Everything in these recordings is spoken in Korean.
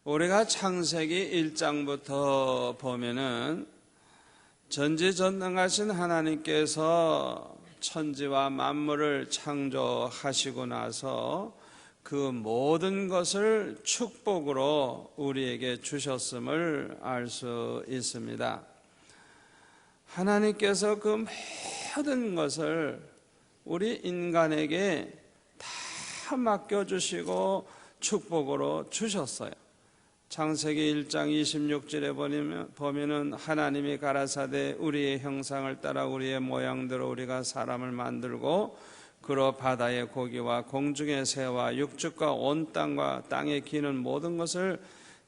우리가 창세기 1장부터 보면은 전지전능하신 하나님께서 천지와 만물을 창조하시고 나서 그 모든 것을 축복으로 우리에게 주셨음을 알 수 있습니다. 하나님께서 그 모든 것을 우리 인간에게 다 맡겨주시고 축복으로 주셨어요. 창세기 1장 26절에 보면은 하나님이 가라사대 우리의 형상을 따라 우리의 모양대로 우리가 사람을 만들고 그로 바다의 고기와 공중의 새와 육축과 온 땅과 땅에 기는 모든 것을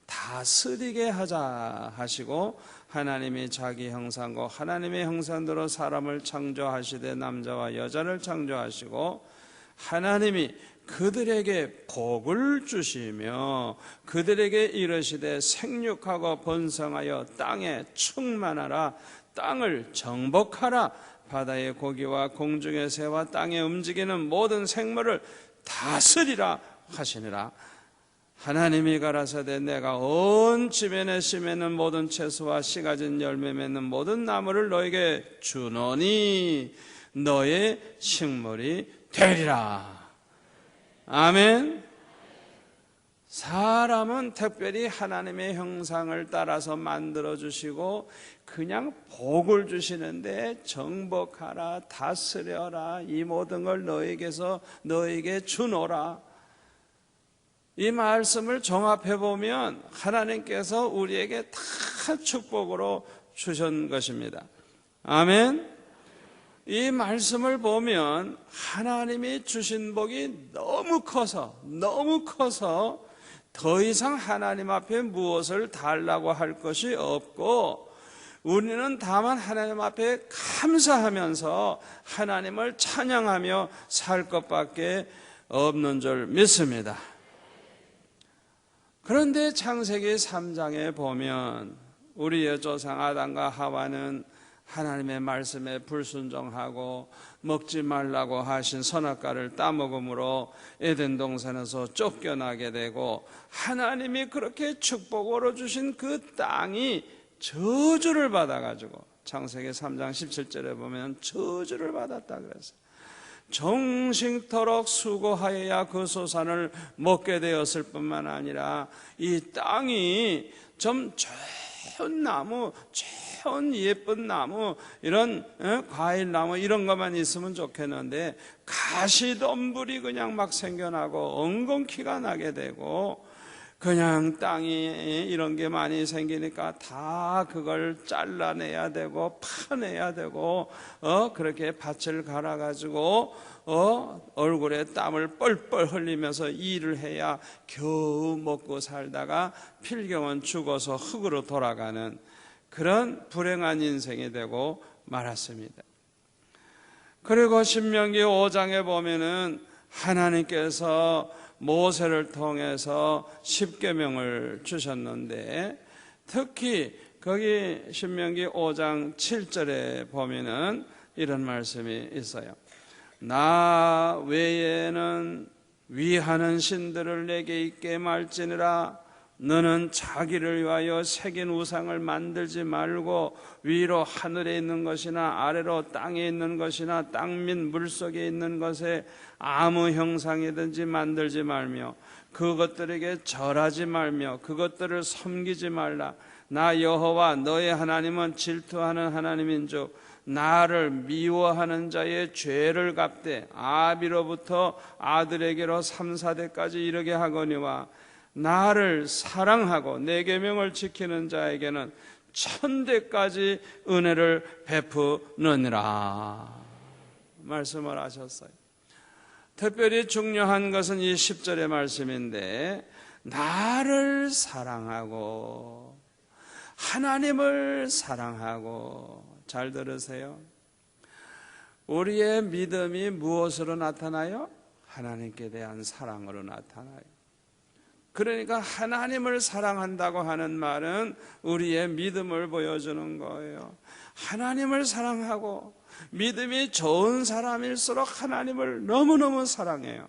다스리게 하자 하시고, 하나님이 자기 형상과 하나님의 형상대로 사람을 창조하시되 남자와 여자를 창조하시고, 하나님이 그들에게 복을 주시며 그들에게 이르시되 생육하고 번성하여 땅에 충만하라, 땅을 정복하라, 바다의 고기와 공중의 새와 땅에 움직이는 모든 생물을 다스리라 하시니라. 하나님이 가라사대 내가 온 지면에 씨 맺는 모든 채소와 씨 가진 열매 맺는 모든 나무를 너에게 주노니 너의 식물이 되리라. 아멘. 사람은 특별히 하나님의 형상을 따라서 만들어주시고 그냥 복을 주시는데 정복하라, 다스려라, 이 모든 걸 너에게 주노라. 이 말씀을 종합해보면 하나님께서 우리에게 다 축복으로 주신 것입니다. 아멘. 이 말씀을 보면 하나님이 주신 복이 너무 커서 더 이상 하나님 앞에 무엇을 달라고 할 것이 없고, 우리는 다만 하나님 앞에 감사하면서 하나님을 찬양하며 살 것밖에 없는 줄 믿습니다. 그런데 창세기 3장에 보면 우리의 조상 아담과 하와는 하나님의 말씀에 불순종하고 먹지 말라고 하신 선악과를 따먹음으로 에덴 동산에서 쫓겨나게 되고, 하나님이 그렇게 축복으로 주신 그 땅이 저주를 받아가지고 창세기 3장 17절에 보면 저주를 받았다 그랬어요. 정식토록 수고하여야 그 소산을 먹게 되었을 뿐만 아니라 이 땅이 좀 좋은 나무, 좋은 예쁜 나무, 이런 과일나무 이런 것만 있으면 좋겠는데 가시덤불이 그냥 막 생겨나고 엉겅퀴가 나게 되고, 그냥 땅이 이런 게 많이 생기니까 다 그걸 잘라내야 되고 파내야 되고 그렇게 밭을 갈아가지고 얼굴에 땀을 뻘뻘 흘리면서 일을 해야 겨우 먹고 살다가 필경은 죽어서 흙으로 돌아가는 그런 불행한 인생이 되고 말았습니다. 그리고 신명기 5장에 보면은 하나님께서 모세를 통해서 십계명을 주셨는데, 특히 거기 신명기 5장 7절에 보면은 이런 말씀이 있어요. 나 외에는 위하는 신들을 내게 있게 말지니라. 너는 자기를 위하여 새긴 우상을 만들지 말고 위로 하늘에 있는 것이나 아래로 땅에 있는 것이나 땅 및 물속에 있는 것에 아무 형상이든지 만들지 말며 그것들에게 절하지 말며 그것들을 섬기지 말라. 나 여호와 너의 하나님은 질투하는 하나님인즉 나를 미워하는 자의 죄를 갚되 아비로부터 아들에게로 3, 4대까지 이르게 하거니와 나를 사랑하고 내 계명을 지키는 자에게는 1000대까지 은혜를 베푸느니라 말씀을 하셨어요. 특별히 중요한 것은 이 10절의 말씀인데, 나를 사랑하고 하나님을 사랑하고, 잘 들으세요. 우리의 믿음이 무엇으로 나타나요? 하나님께 대한 사랑으로 나타나요. 그러니까 하나님을 사랑한다고 하는 말은 우리의 믿음을 보여주는 거예요. 하나님을 사랑하고 믿음이 좋은 사람일수록 하나님을 너무너무 사랑해요.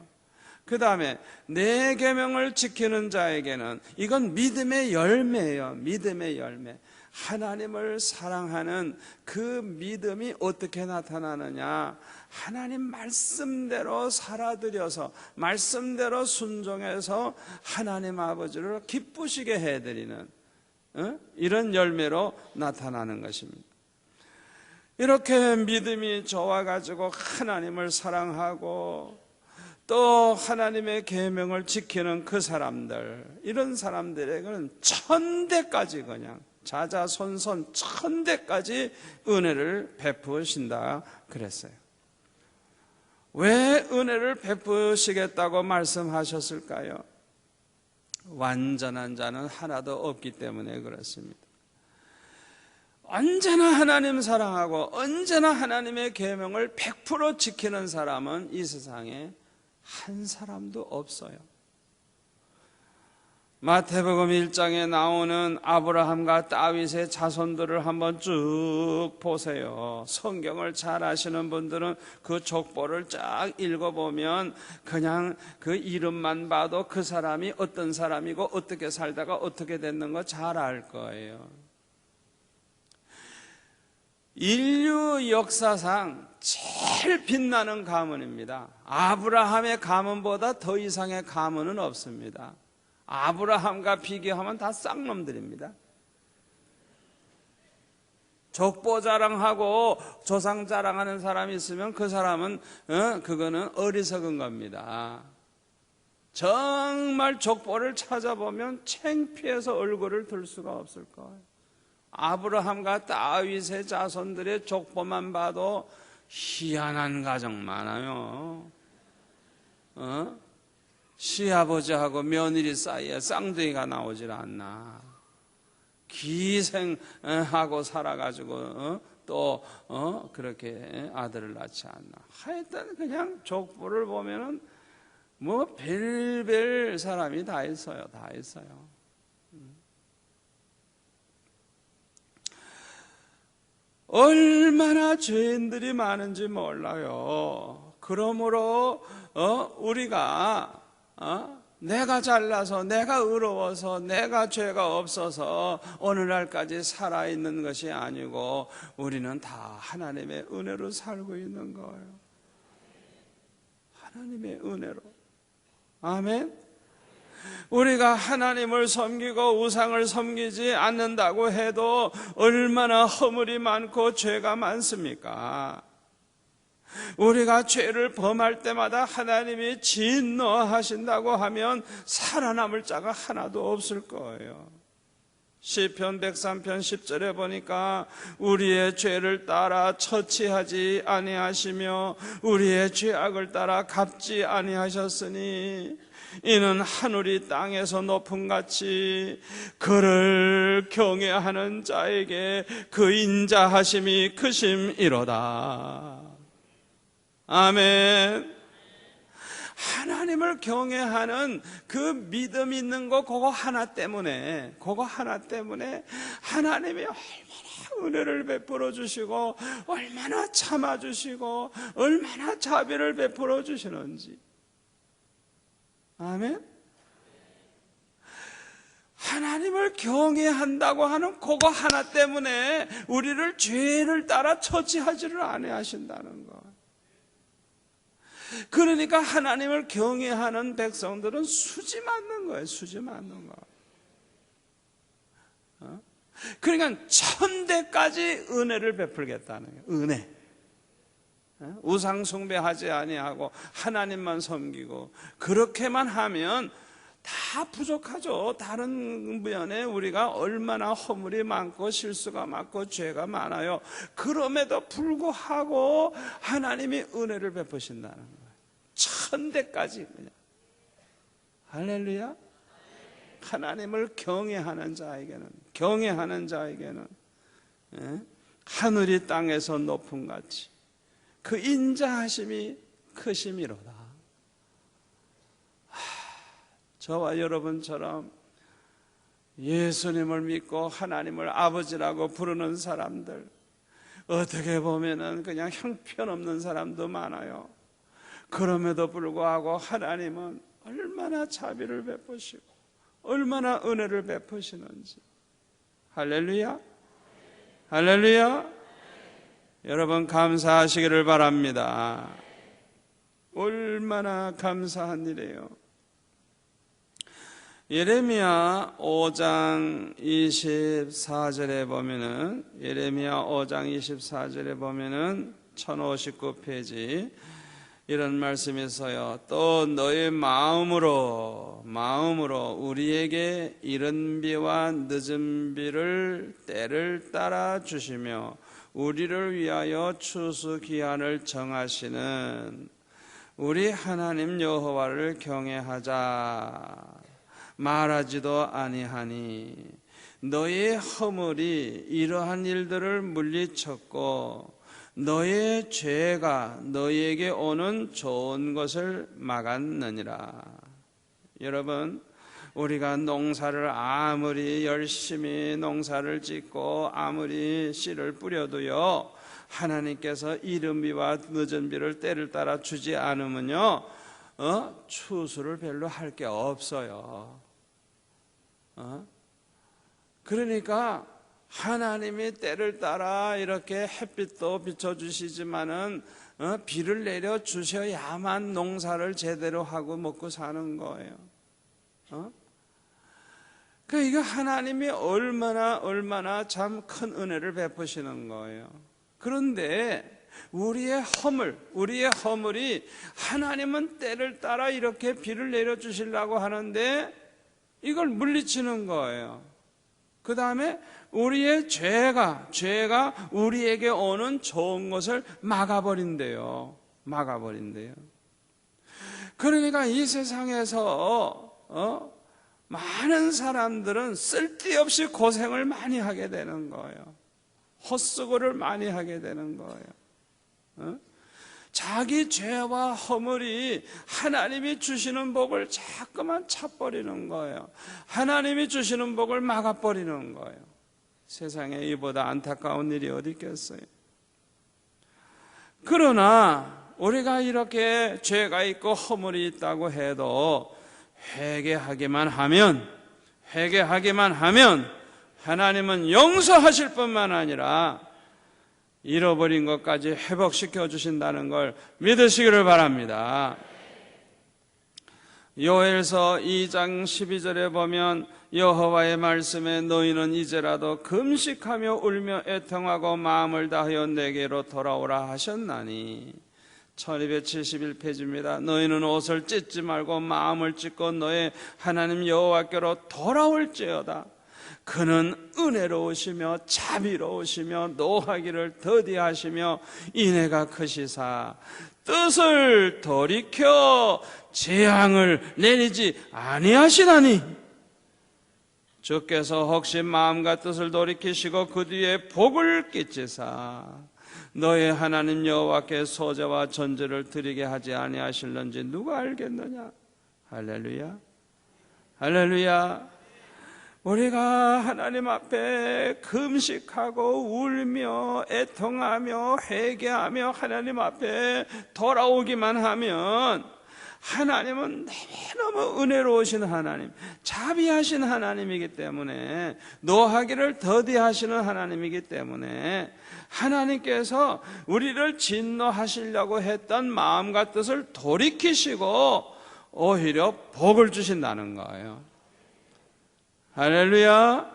그 다음에 내 계명을 지키는 자에게는, 이건 믿음의 열매예요. 믿음의 열매. 하나님을 사랑하는 그 믿음이 어떻게 나타나느냐, 하나님 말씀대로 살아들여서 말씀대로 순종해서 하나님 아버지를 기쁘시게 해드리는 이런 열매로 나타나는 것입니다. 이렇게 믿음이 좋아가지고 하나님을 사랑하고 또 하나님의 계명을 지키는 그 사람들, 이런 사람들에게는 천대까지, 그냥 자자손손 천대까지 은혜를 베푸신다 그랬어요. 왜 은혜를 베푸시겠다고 말씀하셨을까요? 완전한 자는 하나도 없기 때문에 그렇습니다. 언제나 하나님 사랑하고 언제나 하나님의 계명을 100% 지키는 사람은 이 세상에 한 사람도 없어요. 마태복음 1장에 나오는 아브라함과 다윗의 자손들을 한번 쭉 보세요. 성경을 잘 아시는 분들은 그 족보를 쫙 읽어보면 그냥 그 이름만 봐도 그 사람이 어떤 사람이고 어떻게 살다가 어떻게 됐는 거 잘 알 거예요. 인류 역사상 제일 빛나는 가문입니다. 아브라함의 가문보다 더 이상의 가문은 없습니다. 아브라함과 비교하면 다 쌍놈들입니다. 족보 자랑하고 조상 자랑하는 사람이 있으면 그 사람은 그거는 어리석은 겁니다. 정말 족보를 찾아보면 창피해서 얼굴을 들 수가 없을 거예요. 아브라함과 다윗의 자손들의 족보만 봐도 희한한 가정 많아요. 시아버지하고 며느리 사이에 쌍둥이가 나오질 않나. 기생하고 살아가지고 또 그렇게 아들을 낳지 않나. 하여튼 그냥 족보를 보면은 뭐 별별 사람이 다 있어요. 다 있어요. 얼마나 죄인들이 많은지 몰라요. 그러므로 우리가 내가 잘나서, 내가 의로워서, 내가 죄가 없어서 오늘날까지 살아있는 것이 아니고 우리는 다 하나님의 은혜로 살고 있는 거예요. 하나님의 은혜로. 아멘. 우리가 하나님을 섬기고 우상을 섬기지 않는다고 해도 얼마나 허물이 많고 죄가 많습니까? 우리가 죄를 범할 때마다 하나님이 진노하신다고 하면 살아남을 자가 하나도 없을 거예요. 시편 103편 10절에 보니까 우리의 죄를 따라 처치하지 아니하시며 우리의 죄악을 따라 갚지 아니하셨으니 이는 하늘이 땅에서 높음같이 그를 경외하는 자에게 그 인자하심이 크심이로다. 아멘. 하나님을 경외하는 그 믿음 있는 거 그거 하나 때문에 하나님이 얼마나 은혜를 베풀어 주시고 얼마나 참아 주시고 얼마나 자비를 베풀어 주시는지. 아멘. 하나님을 경외한다고 하는 그거 하나 때문에 우리를 죄를 따라 처치하지를 아니하신다는 것. 그러니까 하나님을 경외하는 백성들은 수지 맞는 거예요. 수지 맞는 거. 그러니까 천대까지 은혜를 베풀겠다는 거예요. 은혜. 우상 숭배하지 아니하고 하나님만 섬기고 그렇게만 하면 다 부족하죠. 다른 면에 우리가 얼마나 허물이 많고 실수가 많고 죄가 많아요. 그럼에도 불구하고 하나님이 은혜를 베푸신다는 거예요. 천대까지 그냥. 할렐루야. 하나님을 경외하는 자에게는 하늘이 땅에서 높음같이 그 인자하심이 크심이로다. 저와 여러분처럼 예수님을 믿고 하나님을 아버지라고 부르는 사람들, 어떻게 보면은 그냥 형편없는 사람도 많아요. 그럼에도 불구하고 하나님은 얼마나 자비를 베푸시고 얼마나 은혜를 베푸시는지. 할렐루야, 할렐루야. 여러분 감사하시기를 바랍니다. 얼마나 감사한 일이에요. 예레미야 5장 24절에 보면은, 예레미야 5장 24절에 보면은 1059페이지 이런 말씀이 있어요. 또 너의 마음으로 우리에게 이른 비와 늦은 비를 때를 따라 주시며 우리를 위하여 추수 기한을 정하시는 우리 하나님 여호와를 경외하자. 말하지도 아니하니 너의 허물이 이러한 일들을 물리쳤고 너의 죄가 너희에게 오는 좋은 것을 막았느니라. 여러분, 우리가 농사를 아무리 열심히 농사를 짓고 아무리 씨를 뿌려도요, 하나님께서 이른 비와 늦은 비를 때를 따라 주지 않으면요, 추수를 별로 할 게 없어요. 그러니까 하나님이 때를 따라 이렇게 햇빛도 비춰주시지만은 비를 내려 주셔야만 농사를 제대로 하고 먹고 사는 거예요. 그러니까 이거 하나님이 얼마나 참 큰 은혜를 베푸시는 거예요. 그런데 우리의 허물이 하나님은 때를 따라 이렇게 비를 내려 주시려고 하는데 이걸 물리치는 거예요. 그 다음에 우리의 죄가 우리에게 오는 좋은 것을 막아버린대요. 그러니까 이 세상에서 많은 사람들은 쓸데없이 고생을 많이 하게 되는 거예요. 헛수고를 많이 하게 되는 거예요. 자기 죄와 허물이 하나님이 주시는 복을 자꾸만 차버리는 거예요. 하나님이 주시는 복을 막아버리는 거예요. 세상에 이보다 안타까운 일이 어디 있겠어요. 그러나 우리가 이렇게 죄가 있고 허물이 있다고 해도 회개하기만 하면 하나님은 용서하실 뿐만 아니라 잃어버린 것까지 회복시켜 주신다는 걸 믿으시기를 바랍니다. 요엘서 2장 12절에 보면 여호와의 말씀에 너희는 이제라도 금식하며 울며 애통하고 마음을 다하여 내게로 돌아오라 하셨나니 1271페이지입니다. 너희는 옷을 찢지 말고 마음을 찢고 너의 하나님 여호와께로 돌아올지어다. 그는 은혜로우시며 자비로우시며 노하기를 더디하시며 인애가 크시사 뜻을 돌이켜 재앙을 내리지 아니하시나니 주께서 혹시 마음과 뜻을 돌이키시고 그 뒤에 복을 끼치사 너의 하나님 여호와께 소제와 전제를 드리게 하지 아니하실는지 누가 알겠느냐. 할렐루야, 할렐루야. 우리가 하나님 앞에 금식하고 울며 애통하며 회개하며 하나님 앞에 돌아오기만 하면 하나님은 너무 은혜로우신 하나님, 자비하신 하나님이기 때문에, 노하기를 더디하시는 하나님이기 때문에 하나님께서 우리를 진노하시려고 했던 마음과 뜻을 돌이키시고 오히려 복을 주신다는 거예요. 할렐루야.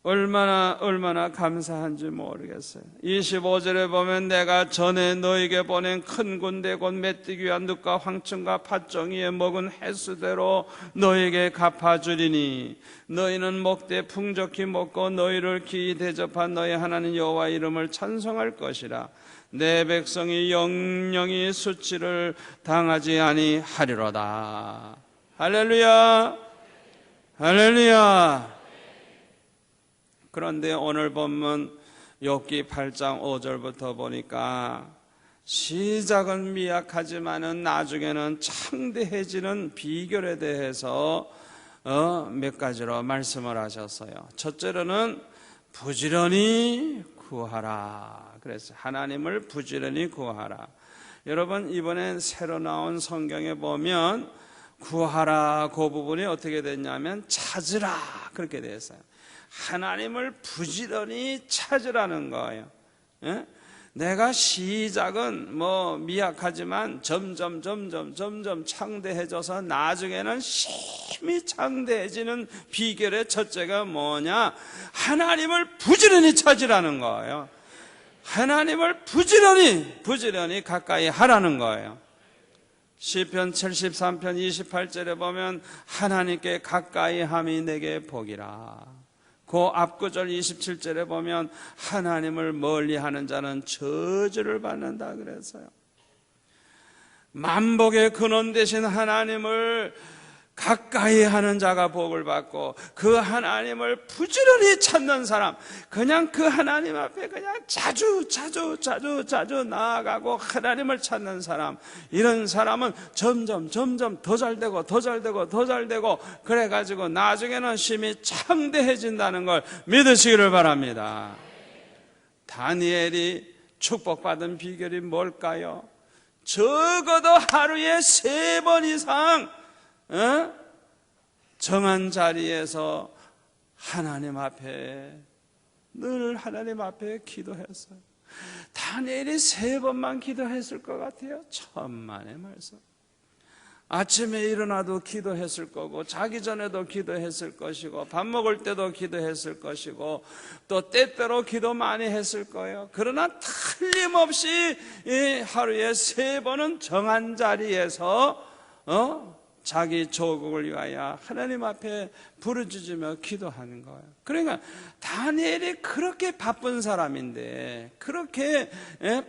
얼마나 감사한지 모르겠어요. 25절에 보면 내가 전에 너에게 보낸 큰 군대 곧 메뚜기와 늑과 황충과 팥종이에 먹은 횟수대로 너에게 갚아주리니 너희는 먹되 풍족히 먹고 너희를 기이 대접한 너희 하나님 여호와 이름을 찬송할 것이라. 내 백성이 영영이 수치를 당하지 아니하리로다. 할렐루야, 할렐루야. 그런데 오늘 본문 욥기 8장 5절부터 보니까 시작은 미약하지만은 나중에는 창대해지는 비결에 대해서 몇 가지로 말씀을 하셨어요. 첫째로는 부지런히 구하라. 그래서 하나님을 부지런히 구하라. 여러분, 이번에 새로 나온 성경에 보면 구하라 그 부분이 어떻게 됐냐면 찾으라 그렇게 되어 있어요. 하나님을 부지런히 찾으라는 거예요. 예? 내가 시작은 미약하지만 점점 창대해져서 나중에는 심히 창대해지는 비결의 첫째가 뭐냐? 하나님을 부지런히 찾으라는 거예요. 하나님을 부지런히 가까이 하라는 거예요. 시편 73편 28절에 보면 하나님께 가까이 함이 내게 복이라. 그 앞구절 27절에 보면 하나님을 멀리하는 자는 저주를 받는다 그랬어요. 만복의 근원 되신 하나님을 가까이 하는 자가 복을 받고 그 하나님을 부지런히 찾는 사람, 그냥 그 하나님 앞에 그냥 자주 나아가고 하나님을 찾는 사람, 이런 사람은 점점 더 잘되고 그래가지고 나중에는 심히 창대해진다는 걸 믿으시기를 바랍니다. 다니엘이 축복받은 비결이 뭘까요? 적어도 하루에 3번 이상 정한 자리에서 하나님 앞에 늘 하나님 앞에 기도했어요. 다니엘이 3번만 기도했을 것 같아요. 천만의 말씀. 아침에 일어나도 기도했을 거고, 자기 전에도 기도했을 것이고, 밥 먹을 때도 기도했을 것이고, 또 때때로 기도 많이 했을 거예요. 그러나 틀림없이 하루에 3번은 정한 자리에서 자기 조국을 위하여 하나님 앞에 부르짖으며 기도하는 거예요. 그러니까 다니엘이 그렇게 바쁜 사람인데, 그렇게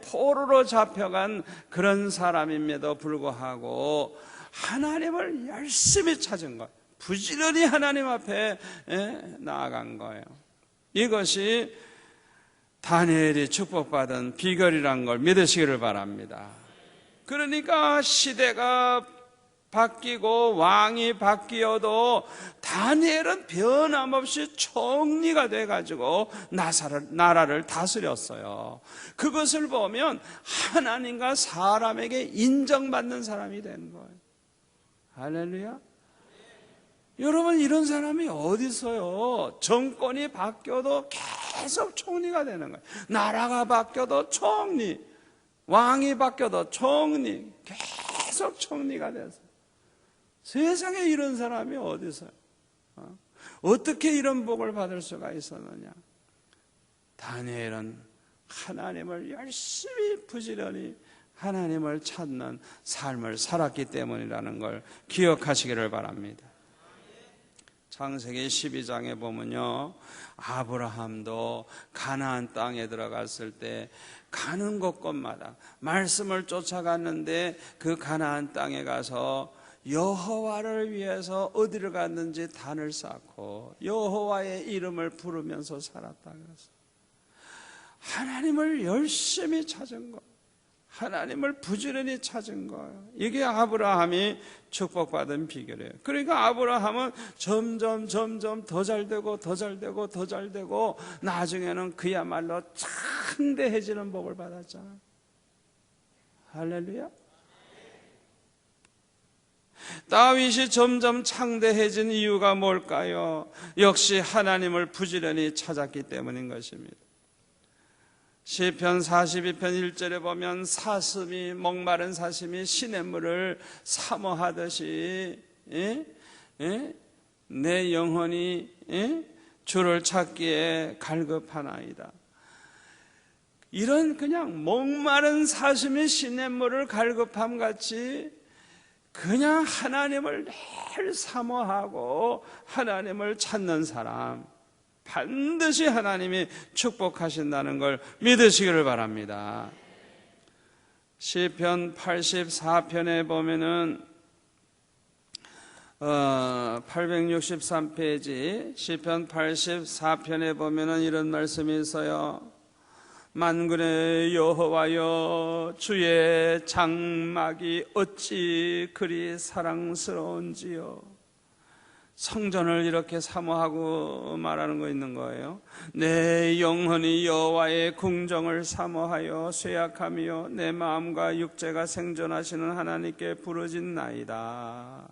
포로로 잡혀간 그런 사람임에도 불구하고 하나님을 열심히 찾은 거예요. 부지런히 하나님 앞에 나아간 거예요. 이것이 다니엘이 축복받은 비결이란 걸 믿으시기를 바랍니다. 그러니까 시대가 바뀌고 왕이 바뀌어도 다니엘은 변함없이 총리가 돼가지고 나라를 다스렸어요. 그것을 보면 하나님과 사람에게 인정받는 사람이 된 거예요. 할렐루야. 여러분, 이런 사람이 어디 있어요? 정권이 바뀌어도 계속 총리가 되는 거예요. 나라가 바뀌어도 총리, 왕이 바뀌어도 총리, 계속 총리가 됐어요. 세상에 이런 사람이 어디 있어요? 어떻게 이런 복을 받을 수가 있었느냐? 다니엘은 하나님을 열심히 부지런히 하나님을 찾는 삶을 살았기 때문이라는 걸 기억하시기를 바랍니다. 창세기 12장에 보면요, 아브라함도 가나안 땅에 들어갔을 때 가는 곳곳마다 말씀을 쫓아갔는데 그 가나안 땅에 가서 여호와를 위해서 어디를 갔는지 단을 쌓고 여호와의 이름을 부르면서 살았다 그랬어요. 하나님을 열심히 찾은 거, 하나님을 부지런히 찾은 거예요. 이게 아브라함이 축복받은 비결이에요. 그러니까 아브라함은 점점 더 잘되고 나중에는 그야말로 창대해지는 복을 받았잖아요. 할렐루야. 다윗이 점점 창대해진 이유가 뭘까요? 역시 하나님을 부지런히 찾았기 때문인 것입니다. 시편 42편 1절에 보면 목마른 사슴이 시냇물을 사모하듯이 내 영혼이 주를 찾기에 갈급하나이다. 이런 그냥 목마른 사슴이 시냇물을 갈급함 같이 그냥 하나님을 늘 사모하고 하나님을 찾는 사람, 반드시 하나님이 축복하신다는 걸 믿으시기를 바랍니다. 시편 84편에 보면은 863페이지 시편 84편에 보면은 이런 말씀이 있어요. 만군의 여호와여, 주의 장막이 어찌 그리 사랑스러운지요. 성전을 이렇게 사모하고 말하는 거 있는 거예요. 내 영혼이 여호와의 궁정을 사모하여 쇠약하며 내 마음과 육체가 생존하시는 하나님께 부르짖나이다.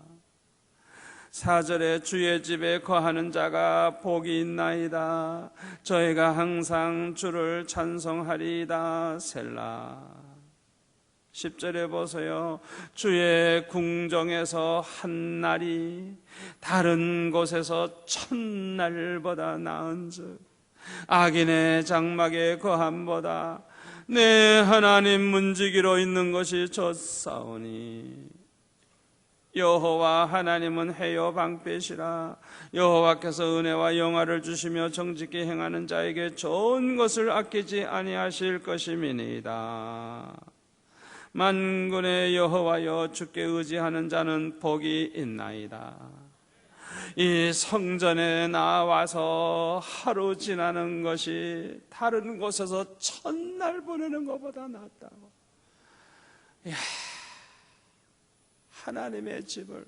4절에 주의 집에 거하는 자가 복이 있나이다. 저희가 항상 주를 찬송하리이다. 셀라. 10절에 보세요. 주의 궁정에서 한 날이 다른 곳에서 1000날보다 나은즉 악인의 장막에 거함보다 내 하나님 문지기로 있는 것이 좋사오니 여호와 하나님은 해요 방패시라. 여호와께서 은혜와 영화를 주시며 정직히 행하는 자에게 좋은 것을 아끼지 아니하실 것임이니이다. 만군의 여호와여 주께 의지하는 자는 복이 있나이다. 이 성전에 나와서 하루 지나는 것이 다른 곳에서 1000날 보내는 것보다 낫다고. 이야, 하나님의 집을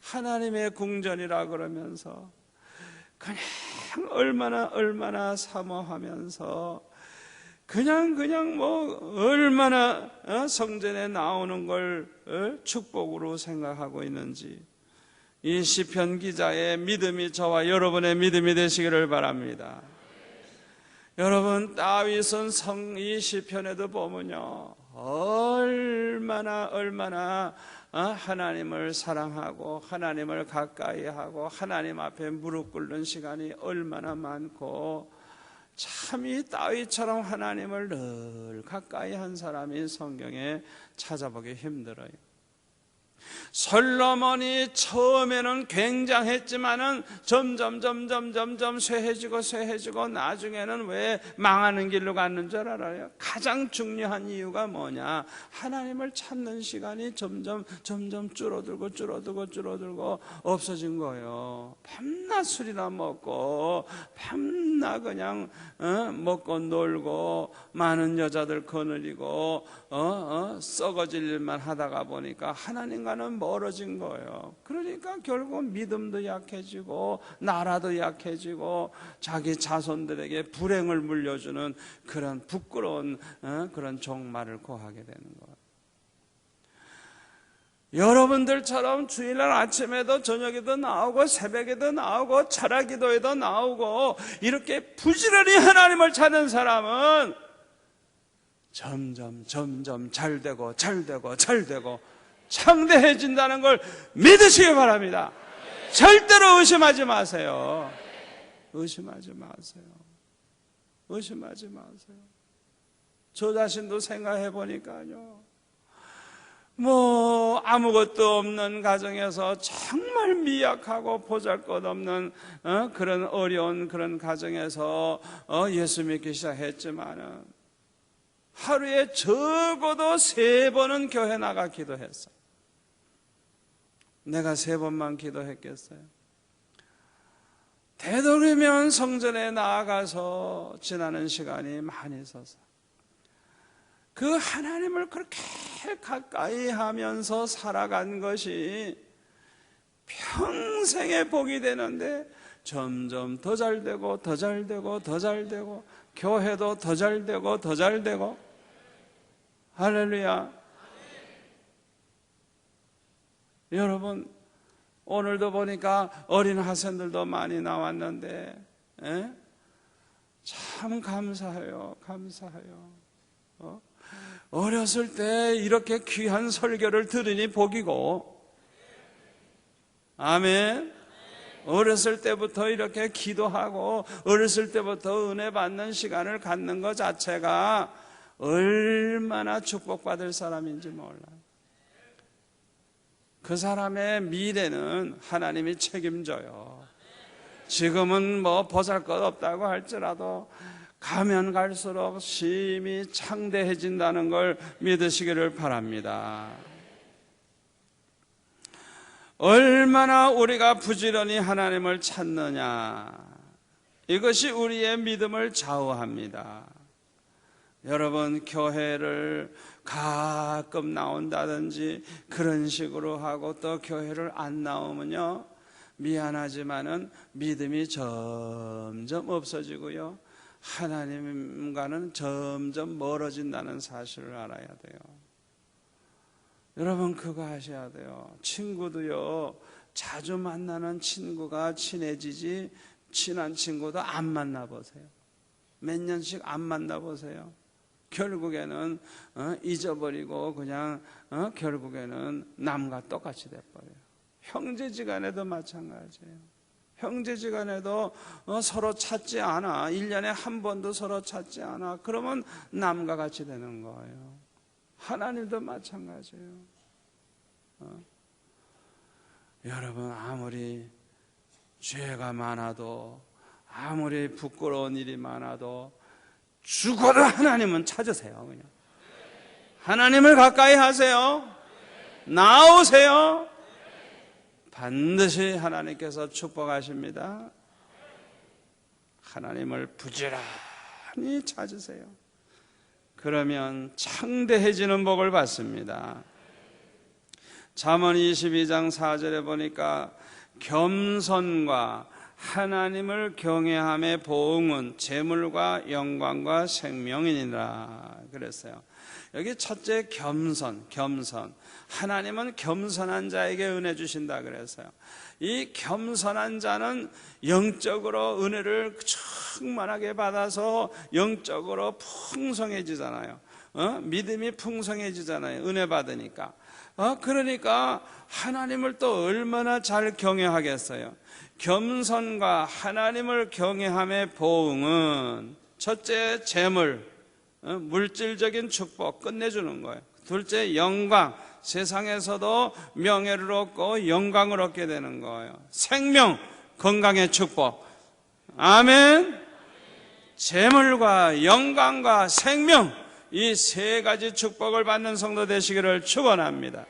하나님의 궁전이라 그러면서 그냥 얼마나 사모하면서 그냥 뭐 얼마나 성전에 나오는 걸 축복으로 생각하고 있는지, 이 시편 기자의 믿음이 저와 여러분의 믿음이 되시기를 바랍니다. 여러분, 다윗은 이 시편에도 보면요, 얼마나 하나님을 사랑하고 하나님을 가까이 하고 하나님 앞에 무릎 꿇는 시간이 얼마나 많고, 참 이 다윗처럼 하나님을 늘 가까이 한 사람이 성경에 찾아보기 힘들어요. 솔로몬이 처음에는 굉장했지만은 점점 쇠해지고 나중에는 왜 망하는 길로 갔는 줄 알아요? 가장 중요한 이유가 뭐냐? 하나님을 찾는 시간이 점점 줄어들고 없어진 거예요. 밤낮 술이나 먹고 밤낮 그냥 먹고 놀고 많은 여자들 거느리고 썩어질 일만 하다가 보니까 하나님과는 멀어진 거예요. 그러니까 결국 믿음도 약해지고 나라도 약해지고 자기 자손들에게 불행을 물려주는 그런 부끄러운 그런 종말을 고하게 되는 거예요. 여러분들처럼 주일날 아침에도 저녁에도 나오고 새벽에도 나오고 철학기도에도 나오고 이렇게 부지런히 하나님을 찾는 사람은 점점 잘되고 창대해진다는 걸 믿으시기 바랍니다. 절대로 의심하지 마세요. 의심하지 마세요. 저 자신도 생각해 보니까요, 뭐 아무것도 없는 가정에서 정말 미약하고 보잘것없는 그런 어려운 그런 가정에서 예수 믿기 시작했지만은 하루에 적어도 3번은 교회 나가 기도했어요. 내가 3번만 기도했겠어요? 되도록이면 성전에 나아가서 지나는 시간이 많이 있어서 그 하나님을 그렇게 가까이 하면서 살아간 것이 평생의 복이 되는데 점점 더 잘되고 교회도 더 잘되고 할렐루야. 여러분, 오늘도 보니까 어린 학생들도 많이 나왔는데 참 감사해요. 어렸을 때 이렇게 귀한 설교를 들으니 복이고, 아멘. 어렸을 때부터 이렇게 기도하고 어렸을 때부터 은혜 받는 시간을 갖는 것 자체가 얼마나 축복받을 사람인지 몰라요. 그 사람의 미래는 하나님이 책임져요. 지금은 뭐 보잘것없다고 할지라도 가면 갈수록 심히 창대해진다는 걸 믿으시기를 바랍니다. 얼마나 우리가 부지런히 하나님을 찾느냐, 이것이 우리의 믿음을 좌우합니다. 여러분, 교회를 가끔 나온다든지 그런 식으로 하고 또 교회를 안 나오면요, 미안하지만은 믿음이 점점 없어지고요, 하나님과는 점점 멀어진다는 사실을 알아야 돼요. 여러분, 그거 하셔야 돼요. 친구도요, 자주 만나는 친구가 친해지지 친한 친구도 안 만나보세요. 몇 년씩 안 만나보세요. 결국에는 잊어버리고 그냥 결국에는 남과 똑같이 돼버려요. 형제지간에도 마찬가지예요. 형제지간에도 서로 찾지 않아. 1년에 한 번도 서로 찾지 않아. 그러면 남과 같이 되는 거예요. 하나님도 마찬가지예요. 여러분, 아무리 죄가 많아도, 아무리 부끄러운 일이 많아도 죽어도 하나님은 찾으세요. 그냥 하나님을 가까이 하세요. 나오세요. 반드시 하나님께서 축복하십니다. 하나님을 부지런히 찾으세요. 그러면 창대해지는 복을 받습니다. 잠언 22장 4절에 보니까 겸손과 하나님을 경외함의 보응은 재물과 영광과 생명이니라 그랬어요. 여기 첫째 겸손. 하나님은 겸손한 자에게 은혜 주신다 그랬어요. 이 겸손한 자는 영적으로 은혜를 충만하게 받아서 영적으로 풍성해지잖아요. 믿음이 풍성해지잖아요. 은혜 받으니까. 그러니까 하나님을 또 얼마나 잘 경외하겠어요. 겸손과 하나님을 경외함의 보응은 첫째 재물, 물질적인 축복 끝내주는 거예요. 둘째 영광, 세상에서도 명예를 얻고 영광을 얻게 되는 거예요. 생명, 건강의 축복. 아멘. 재물과 영광과 생명, 이 세 가지 축복을 받는 성도 되시기를 축원합니다.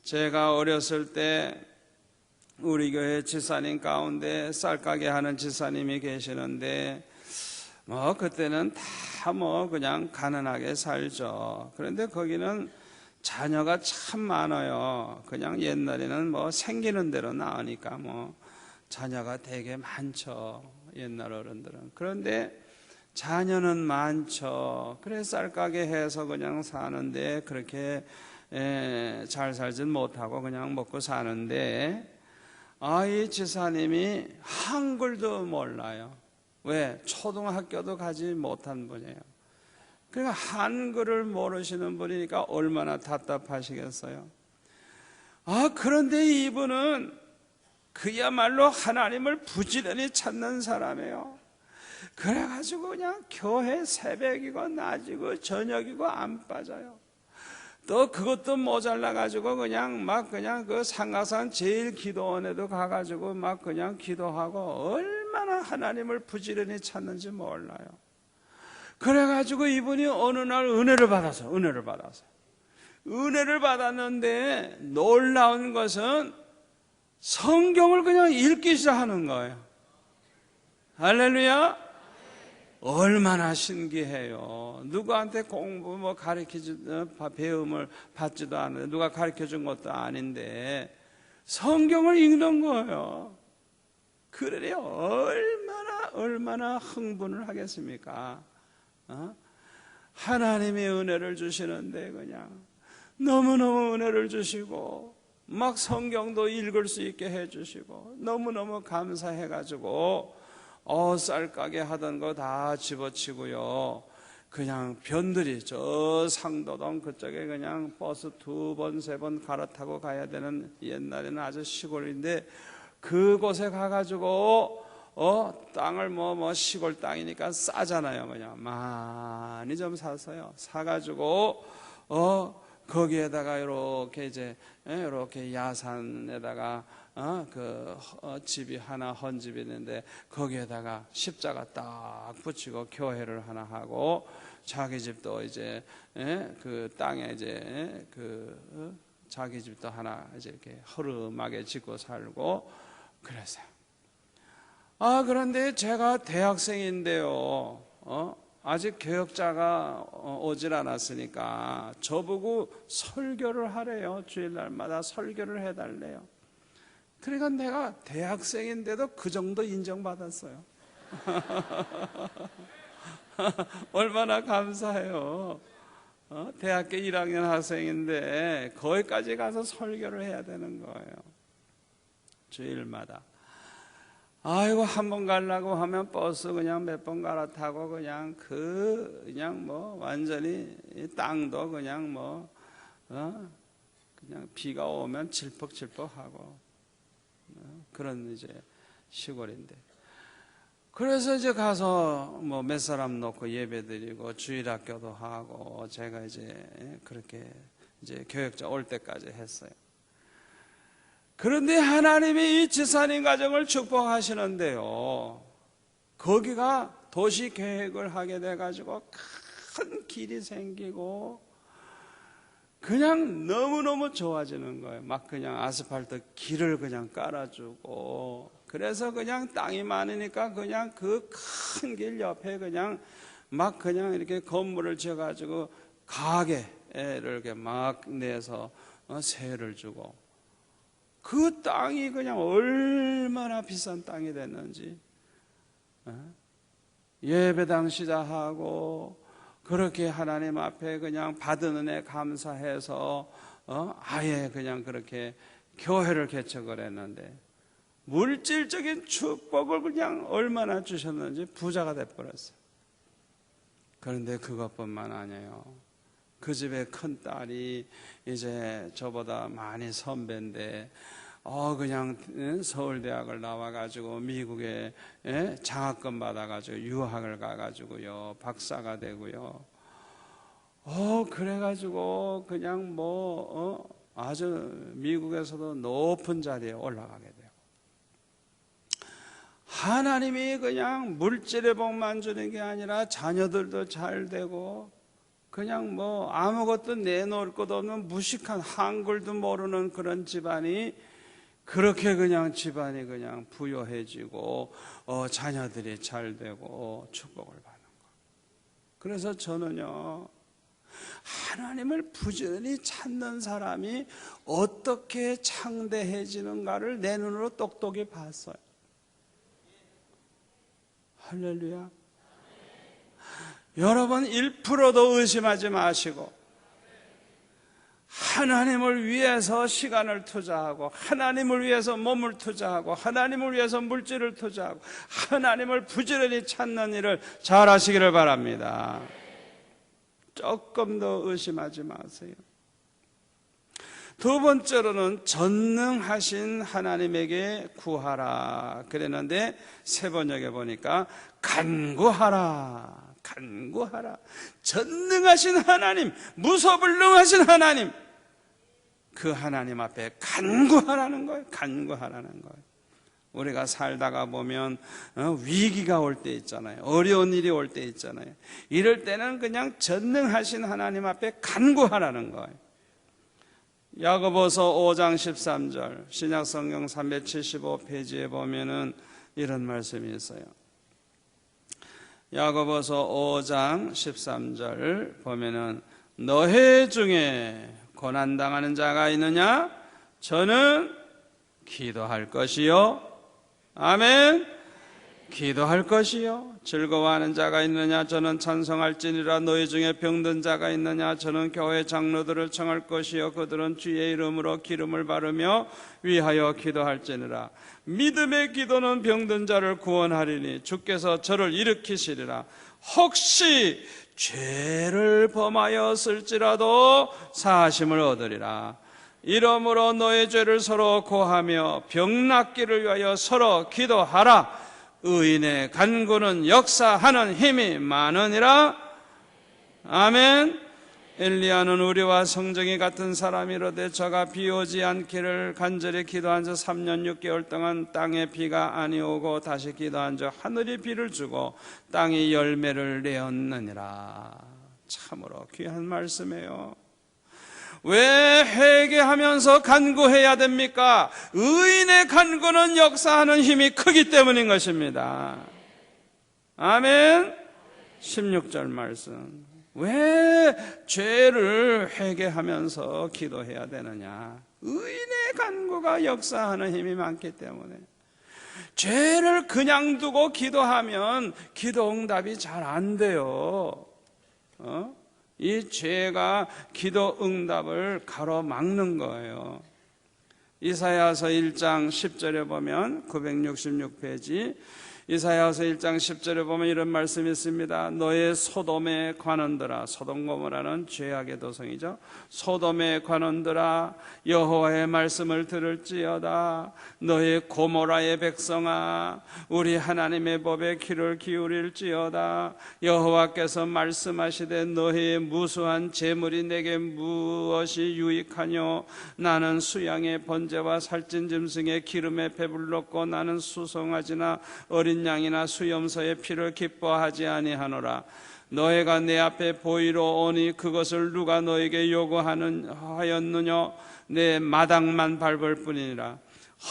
제가 어렸을 때 우리 교회 집사님 가운데 쌀가게 하는 집사님이 계시는데 그때는 다 그냥 가난하게 살죠. 그런데 거기는 자녀가 참 많아요. 그냥 옛날에는 생기는 대로 나으니까 자녀가 되게 많죠. 옛날 어른들은. 그런데 자녀는 많죠. 그래서 쌀가게 해서 그냥 사는데 그렇게 잘 살진 못하고 그냥 먹고 사는데 이 지사님이 한글도 몰라요. 왜? 초등학교도 가지 못한 분이에요. 그러니까 한글을 모르시는 분이니까 얼마나 답답하시겠어요. 그런데 이분은 그야말로 하나님을 부지런히 찾는 사람이에요. 그래가지고 그냥 교회 새벽이고 낮이고 저녁이고 안 빠져요. 또 그것도 모자라가지고 그냥 그 상가산 제일 기도원에도 가가지고 그냥 기도하고 얼마나 하나님을 부지런히 찾는지 몰라요. 그래가지고 이분이 어느 날 은혜를 받았는데 놀라운 것은 성경을 그냥 읽기 시작하는 거예요. 할렐루야. 얼마나 신기해요. 누구한테 공부 배움을 받지도 않아요. 누가 가르쳐 준 것도 아닌데 성경을 읽는 거예요. 그러니 얼마나 흥분을 하겠습니까? 하나님의 은혜를 주시는데 그냥 너무너무 은혜를 주시고 성경도 읽을 수 있게 해주시고 너무너무 감사해가지고 쌀가게 하던 거 다 집어치고요. 그냥 변들이 저 상도동 그쪽에 그냥 버스 2번, 3번 갈아타고 가야 되는 옛날에는 아주 시골인데 그곳에 가가지고 땅을 시골 땅이니까 싸잖아요. 그냥 많이 좀 사서요. 사가지고 거기에다가 이렇게 야산에다가 집이 하나 헌 집이 있는데 거기에다가 십자가 딱 붙이고 교회를 하나 하고 자기 집도 그 땅에 자기 집도 하나 이렇게 허름하게 짓고 살고 그랬어요. 그런데 제가 대학생인데요. 아직 교역자가 오질 않았으니까 저보고 설교를 하래요. 주일날마다 설교를 해달래요. 그러니까 내가 대학생인데도 그 정도 인정받았어요. 얼마나 감사해요. 대학교 1학년 학생인데 거기까지 가서 설교를 해야 되는 거예요. 주일마다. 아이고, 한 번 가려고 하면 버스 그냥 몇 번 갈아타고 그냥 뭐 완전히 땅도 그냥 뭐 그냥 비가 오면 질퍽질퍽하고 그런 이제 시골인데, 그래서 이제 가서 뭐 몇 사람 놓고 예배드리고 주일학교도 하고 제가 이제 그렇게 이제 교역자 올 때까지 했어요. 그런데 하나님이 이 지산인 가정을 축복하시는데요, 거기가 도시 계획을 하게 돼가지고 큰 길이 생기고 그냥 너무너무 좋아지는 거예요. 막 그냥 아스팔트 길을 그냥 깔아주고, 그래서 그냥 땅이 많으니까 그냥 그 큰 길 옆에 그냥 막 그냥 이렇게 건물을 지어가지고 가게를 이렇게 막 내서 세를 주고, 그 땅이 그냥 얼마나 비싼 땅이 됐는지, 예배당 시작하고 그렇게 하나님 앞에 그냥 받은 은혜 감사해서 아예 그냥 그렇게 교회를 개척을 했는데, 물질적인 축복을 그냥 얼마나 주셨는지 부자가 돼버렸어요. 그런데 그것뿐만 아니에요. 그 집의 큰 딸이 이제 저보다 많이 선배인데 그냥 서울대학을 나와가지고 미국에 장학금 받아가지고 유학을 가가지고요 박사가 되고요. 그래가지고 그냥 뭐 아주 미국에서도 높은 자리에 올라가게 돼요. 하나님이 그냥 물질의 복만 주는 게 아니라 자녀들도 잘 되고, 그냥 뭐 아무것도 내놓을 것 없는 무식한 한글도 모르는 그런 집안이 그렇게 그냥 집안이 그냥 부유해지고 자녀들이 잘 되고 축복을 받는 거. 그래서 저는요, 하나님을 부지런히 찾는 사람이 어떻게 창대해지는가를 내 눈으로 똑똑히 봤어요. 할렐루야. 여러분 1%도 의심하지 마시고 하나님을 위해서 시간을 투자하고, 하나님을 위해서 몸을 투자하고, 하나님을 위해서 물질을 투자하고, 하나님을 부지런히 찾는 일을 잘 하시기를 바랍니다. 조금 더 의심하지 마세요. 두 번째로는 전능하신 하나님에게 구하라 그랬는데, 세 번역에 보니까 간구하라. 간구하라. 전능하신 하나님, 무소불능하신 하나님, 그 하나님 앞에 간구하라는 거예요. 간구하라는 거예요. 우리가 살다가 보면 위기가 올 때 있잖아요. 어려운 일이 올 때 있잖아요. 이럴 때는 그냥 전능하신 하나님 앞에 간구하라는 거예요. 야고보서 5장 13절 신약성경 375페이지에 보면은 이런 말씀이 있어요. 야고보서 5장 13절 보면은 너희 중에 고난당하는 자가 있느냐? 저는 기도할 것이요. 아멘. 기도할 것이요. 즐거워하는 자가 있느냐? 저는 찬송할지니라. 너희 중에 병든 자가 있느냐? 저는 교회 장로들을 청할 것이요. 그들은 주의 이름으로 기름을 바르며 위하여 기도할지니라. 믿음의 기도는 병든 자를 구원하리니 주께서 저를 일으키시리라. 혹시 죄를 범하였을지라도 사하심을 얻으리라. 이러므로 너의 죄를 서로 고하며 병 낫기를 위하여 서로 기도하라. 의인의 간구는 역사하는 힘이 많으니라. 아멘. 엘리야는 우리와 성정이 같은 사람이로되 저가 비 오지 않기를 간절히 기도한 지 3년 6개월 동안 땅에 비가 아니오고 다시 기도한 지 하늘이 비를 주고 땅이 열매를 내었느니라. 참으로 귀한 말씀이에요. 왜 회개하면서 간구해야 됩니까? 의인의 간구는 역사하는 힘이 크기 때문인 것입니다. 아멘. 16절 말씀. 왜 죄를 회개하면서 기도해야 되느냐? 의인의 간구가 역사하는 힘이 많기 때문에 죄를 그냥 두고 기도하면 기도 응답이 잘 안 돼요. 이 죄가 기도 응답을 가로막는 거예요. 이사야서 1장 10절에 보면 966페이지 이사야서 1장 10절에 보면 이런 말씀이 있습니다. 너의 소돔의 관원들아, 소돔 고모라는 죄악의 도성이죠. 소돔의 관원들아, 여호와의 말씀을 들을지어다. 너의 고모라의 백성아, 우리 하나님의 법에 귀를 기울일지어다. 여호와께서 말씀하시되 너의 무수한 재물이 내게 무엇이 유익하뇨? 나는 수양의 번제와 살찐 짐승의 기름에 배불렀고 나는 수송아지나 어린 양이나 수염소의 피를 기뻐하지 아니하노라. 너희가 내 앞에 보이러 오니 그것을 누가 너에게 요구하였느냐? 내 마당만 밟을 뿐이니라.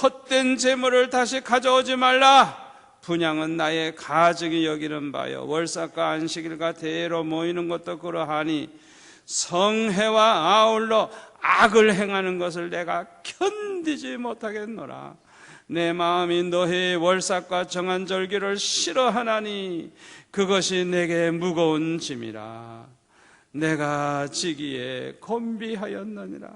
헛된 재물을 다시 가져오지 말라. 분향은 나의 가증이 여기는 바요, 월삭과 안식일과 대회로 모이는 것도 그러하니 성회와 아울러 악을 행하는 것을 내가 견디지 못하겠노라. 내 마음이 너의 월삭과 정한 절기를 싫어하나니 그것이 내게 무거운 짐이라. 내가 지기에 곤비하였느니라.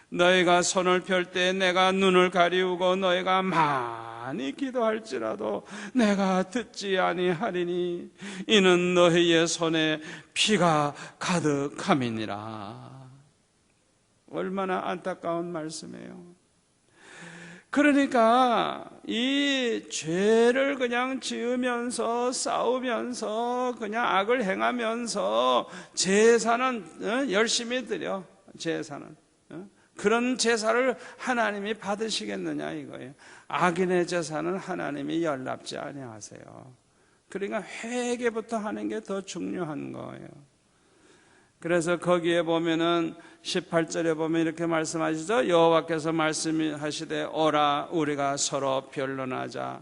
너희가 손을 펼 때 내가 눈을 가리우고 너희가 많이 기도할지라도 내가 듣지 아니하리니 이는 너희의 손에 피가 가득함이니라. 얼마나 안타까운 말씀이에요. 그러니까 이 죄를 그냥 지으면서 싸우면서 그냥 악을 행하면서 제사는 열심히 드려. 제사는 그런 제사를 하나님이 받으시겠느냐 이거예요. 악인의 제사는 하나님이 연락지 아니하세요. 그러니까 회개부터 하는 게 더 중요한 거예요. 그래서 거기에 보면은 18절에 보면 이렇게 말씀하시죠. 여호와께서 말씀하시되 오라 우리가 서로 변론하자.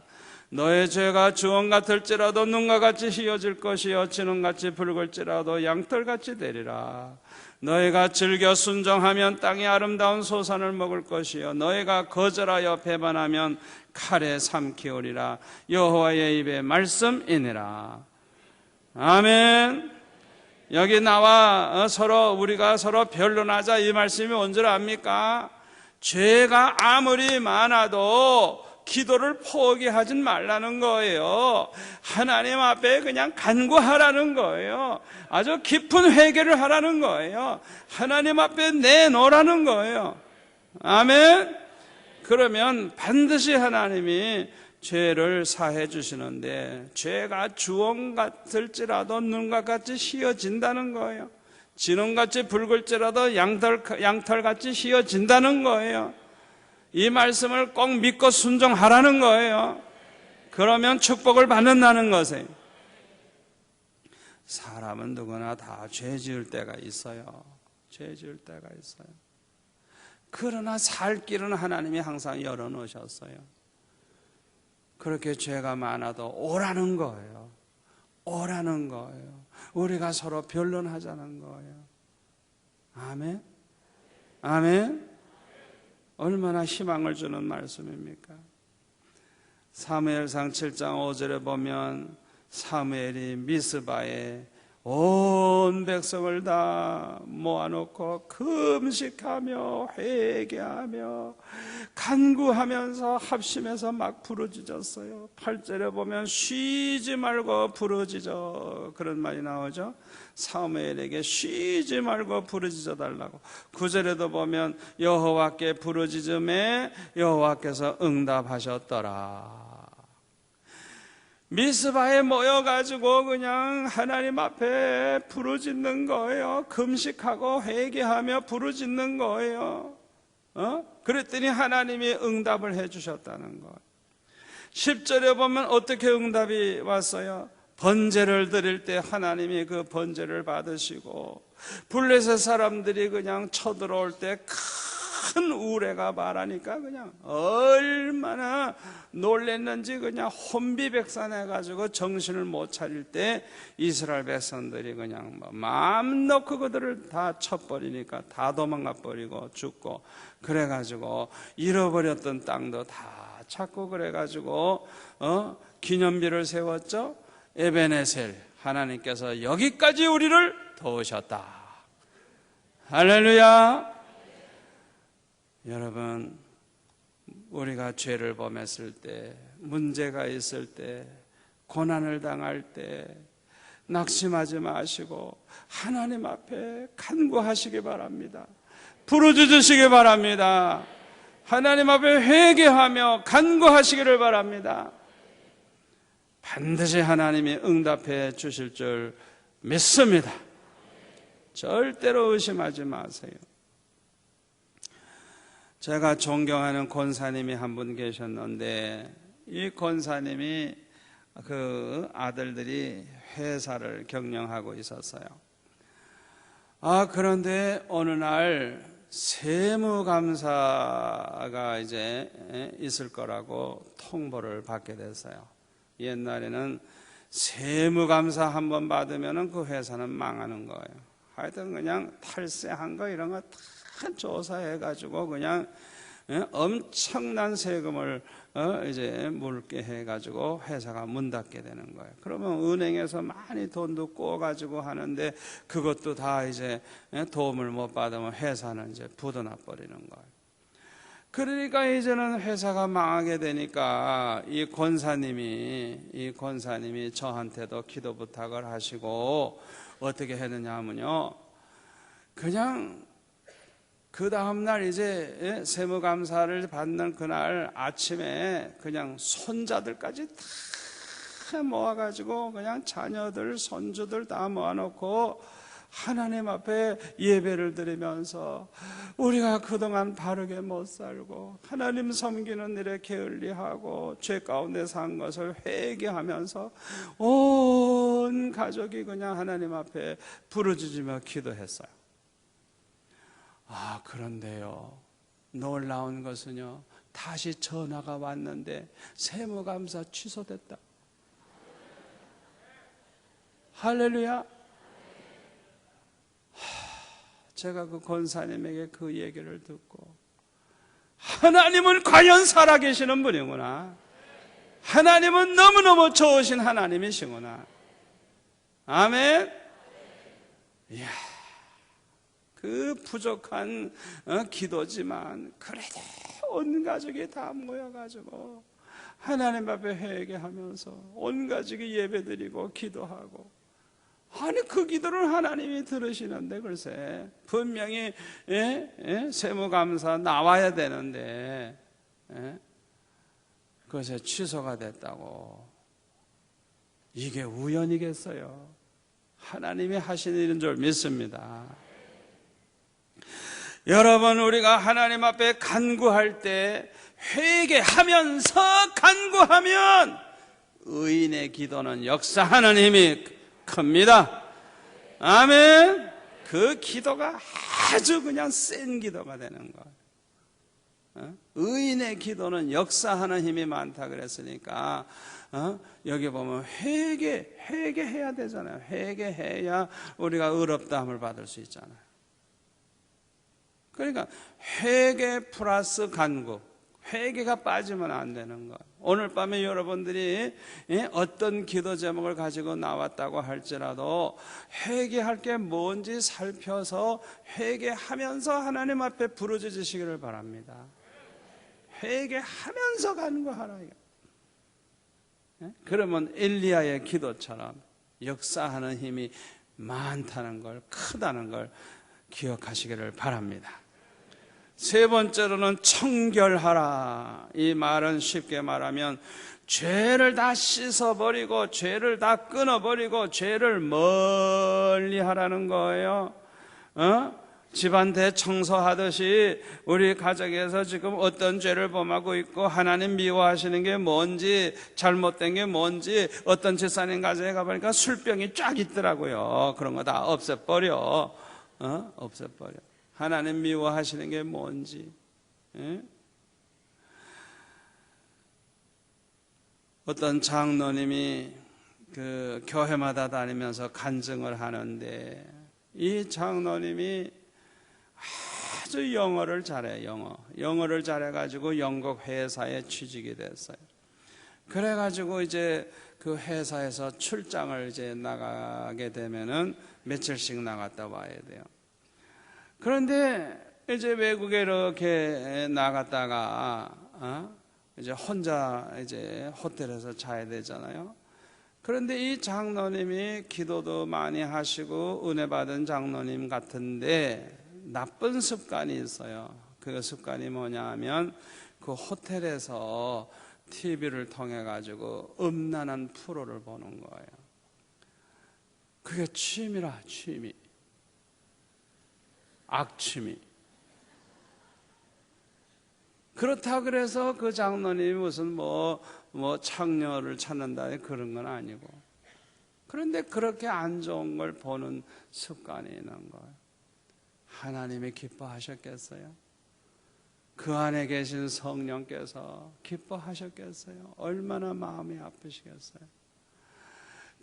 너의 죄가 주홍 같을지라도 눈과 같이 희어질 것이요 진홍같이 붉을지라도 양털같이 되리라. 너희가 즐겨 순종하면 땅의 아름다운 소산을 먹을 것이요 너희가 거절하여 배반하면 칼에 삼키우리라. 여호와의 입의 말씀이니라. 아멘. 여기 나와 우리가 서로 변론하자 이 말씀이 뭔 줄 압니까? 죄가 아무리 많아도 기도를 포기하진 말라는 거예요. 하나님 앞에 그냥 간구하라는 거예요. 아주 깊은 회개를 하라는 거예요. 하나님 앞에 내놓으라는 거예요. 아멘. 그러면 반드시 하나님이 죄를 사해 주시는데 죄가 주홍 같을지라도 눈과 같이 희어진다는 거예요. 진홍같이 붉을지라도 양털같이 희어진다는 거예요. 이 말씀을 꼭 믿고 순종하라는 거예요. 그러면 축복을 받는다는 것이에요. 사람은 누구나 다 죄 지을 때가 있어요. 죄 지을 때가 있어요. 그러나 살 길은 하나님이 항상 열어놓으셨어요. 그렇게 죄가 많아도 오라는 거예요. 오라는 거예요. 우리가 서로 변론하자는 거예요. 아멘. 아멘. 얼마나 희망을 주는 말씀입니까? 사무엘상 7장 5절에 보면 사무엘이 미스바에 온 백성을 다 모아놓고 금식하며 회개하며 간구하면서 합심해서 막 부르짖었어요. 8절에 보면 쉬지 말고 부르짖어 그런 말이 나오죠. 사무엘에게 쉬지 말고 부르짖어 달라고. 9절에도 보면 여호와께 부르짖음에 여호와께서 응답하셨더라. 미스바에 모여가지고 그냥 하나님 앞에 부르짖는 거예요. 금식하고 회개하며 부르짖는 거예요. 그랬더니 하나님이 응답을 해주셨다는 거예요. 10절에 보면 어떻게 응답이 왔어요? 번제를 드릴 때 하나님이 그 번제를 받으시고 블레셋 사람들이 그냥 쳐들어올 때 큰 우레가 말하니까 그냥 얼마나 놀랬는지 그냥 혼비백산해가지고 정신을 못 차릴 때 이스라엘 백성들이 그냥 마음 놓고 그들을 다 쳐버리니까 다 도망가 버리고 죽고, 그래가지고 잃어버렸던 땅도 다 찾고, 그래가지고 기념비를 세웠죠. 에베네셀, 하나님께서 여기까지 우리를 도우셨다. 할렐루야. 여러분, 우리가 죄를 범했을 때, 문제가 있을 때, 고난을 당할 때 낙심하지 마시고 하나님 앞에 간구하시기 바랍니다. 부르짖으시기 바랍니다. 하나님 앞에 회개하며 간구하시기를 바랍니다. 반드시 하나님이 응답해 주실 줄 믿습니다. 절대로 의심하지 마세요. 제가 존경하는 권사님이 한 분 계셨는데, 이 권사님이 그 아들들이 회사를 경영하고 있었어요. 그런데 어느 날 세무감사가 이제 있을 거라고 통보를 받게 됐어요. 옛날에는 세무감사 한번 받으면 그 회사는 망하는 거예요. 하여튼 그냥 탈세한 거 이런 거 다 조사해가지고 그냥 엄청난 세금을 이제 물게 해가지고 회사가 문 닫게 되는 거예요. 그러면 은행에서 많이 돈도 꼬가지고 하는데 그것도 다 이제 도움을 못 받으면 회사는 이제 부도나 버리는 거예요. 그러니까 이제는 회사가 망하게 되니까 이 권사님이 저한테도 기도 부탁을 하시고 어떻게 했느냐 하면요, 그냥 그 다음날 이제 세무감사를 받는 그날 아침에 그냥 손자들까지 다 모아가지고 그냥 자녀들, 손주들 다 모아놓고 하나님 앞에 예배를 드리면서 우리가 그동안 바르게 못 살고 하나님 섬기는 일에 게을리하고 죄 가운데 산 것을 회개하면서 온 가족이 그냥 하나님 앞에 부르짖으며 기도했어요. 그런데요, 놀라운 것은요, 다시 전화가 왔는데 세무감사 취소됐다. 할렐루야. 제가 그 권사님에게 그 얘기를 듣고, 하나님은 과연 살아계시는 분이구나, 하나님은 너무너무 좋으신 하나님이시구나. 아멘. 이야, 그 부족한 기도지만 그래도 온 가족이 다 모여가지고 하나님 앞에 회개하면서 온 가족이 예배드리고 기도하고, 아니 그 기도를 하나님이 들으시는데 글쎄 분명히 세무감사 나와야 되는데 그것에 취소가 됐다고. 이게 우연이겠어요? 하나님이 하시는 일인 줄 믿습니다. 여러분, 우리가 하나님 앞에 간구할 때 회개하면서 간구하면 의인의 기도는 역사하는 힘이 큽니다. 아멘. 그 기도가 아주 그냥 센 기도가 되는 거예요. 의인의 기도는 역사하는 힘이 많다 그랬으니까 여기 보면 회개해야 되잖아요. 회개해야 우리가 의롭다함을 받을 수 있잖아요. 그러니까 회개 플러스 간구, 회개가 빠지면 안 되는 거예요. 오늘 밤에 여러분들이 어떤 기도 제목을 가지고 나왔다고 할지라도 회개할 게 뭔지 살펴서 회개하면서 하나님 앞에 부르짖으시기를 바랍니다. 회개하면서 간구하라. 그러면 엘리야의 기도처럼 역사하는 힘이 많다는 걸, 크다는 걸 기억하시기를 바랍니다. 세 번째로는 청결하라. 이 말은 쉽게 말하면 죄를 다 씻어버리고 죄를 다 끊어버리고 죄를 멀리 하라는 거예요. 집안 대청소하듯이 우리 가정에서 지금 어떤 죄를 범하고 있고 하나님 미워하시는 게 뭔지, 잘못된 게 뭔지, 어떤 집사님 가정에 가보니까 술병이 쫙 있더라고요. 그런 거 다 없애버려. 없애버려. 하나님 미워하시는 게 뭔지, 예? 어떤 장로님이 그 교회마다 다니면서 간증을 하는데, 이 장로님이 아주 영어를 잘해요. 영어를 잘해가지고 영국 회사에 취직이 됐어요. 그래가지고 이제 그 회사에서 출장을 이제 나가게 되면은 며칠씩 나갔다 와야 돼요. 그런데 이제 외국에 이렇게 나갔다가 이제 혼자 이제 호텔에서 자야 되잖아요. 그런데 이 장로님이 기도도 많이 하시고 은혜 받은 장로님 같은데 나쁜 습관이 있어요. 그 습관이 뭐냐 하면 그 호텔에서 TV를 통해 가지고 음란한 프로를 보는 거예요. 그게 취미라, 취미. 악취미. 그렇다 그래서 그 장로님이 무슨 뭐 창녀를 찾는다 그런 건 아니고, 그런데 그렇게 안 좋은 걸 보는 습관이 있는 거예요. 하나님이 기뻐하셨겠어요? 그 안에 계신 성령께서 기뻐하셨겠어요? 얼마나 마음이 아프시겠어요?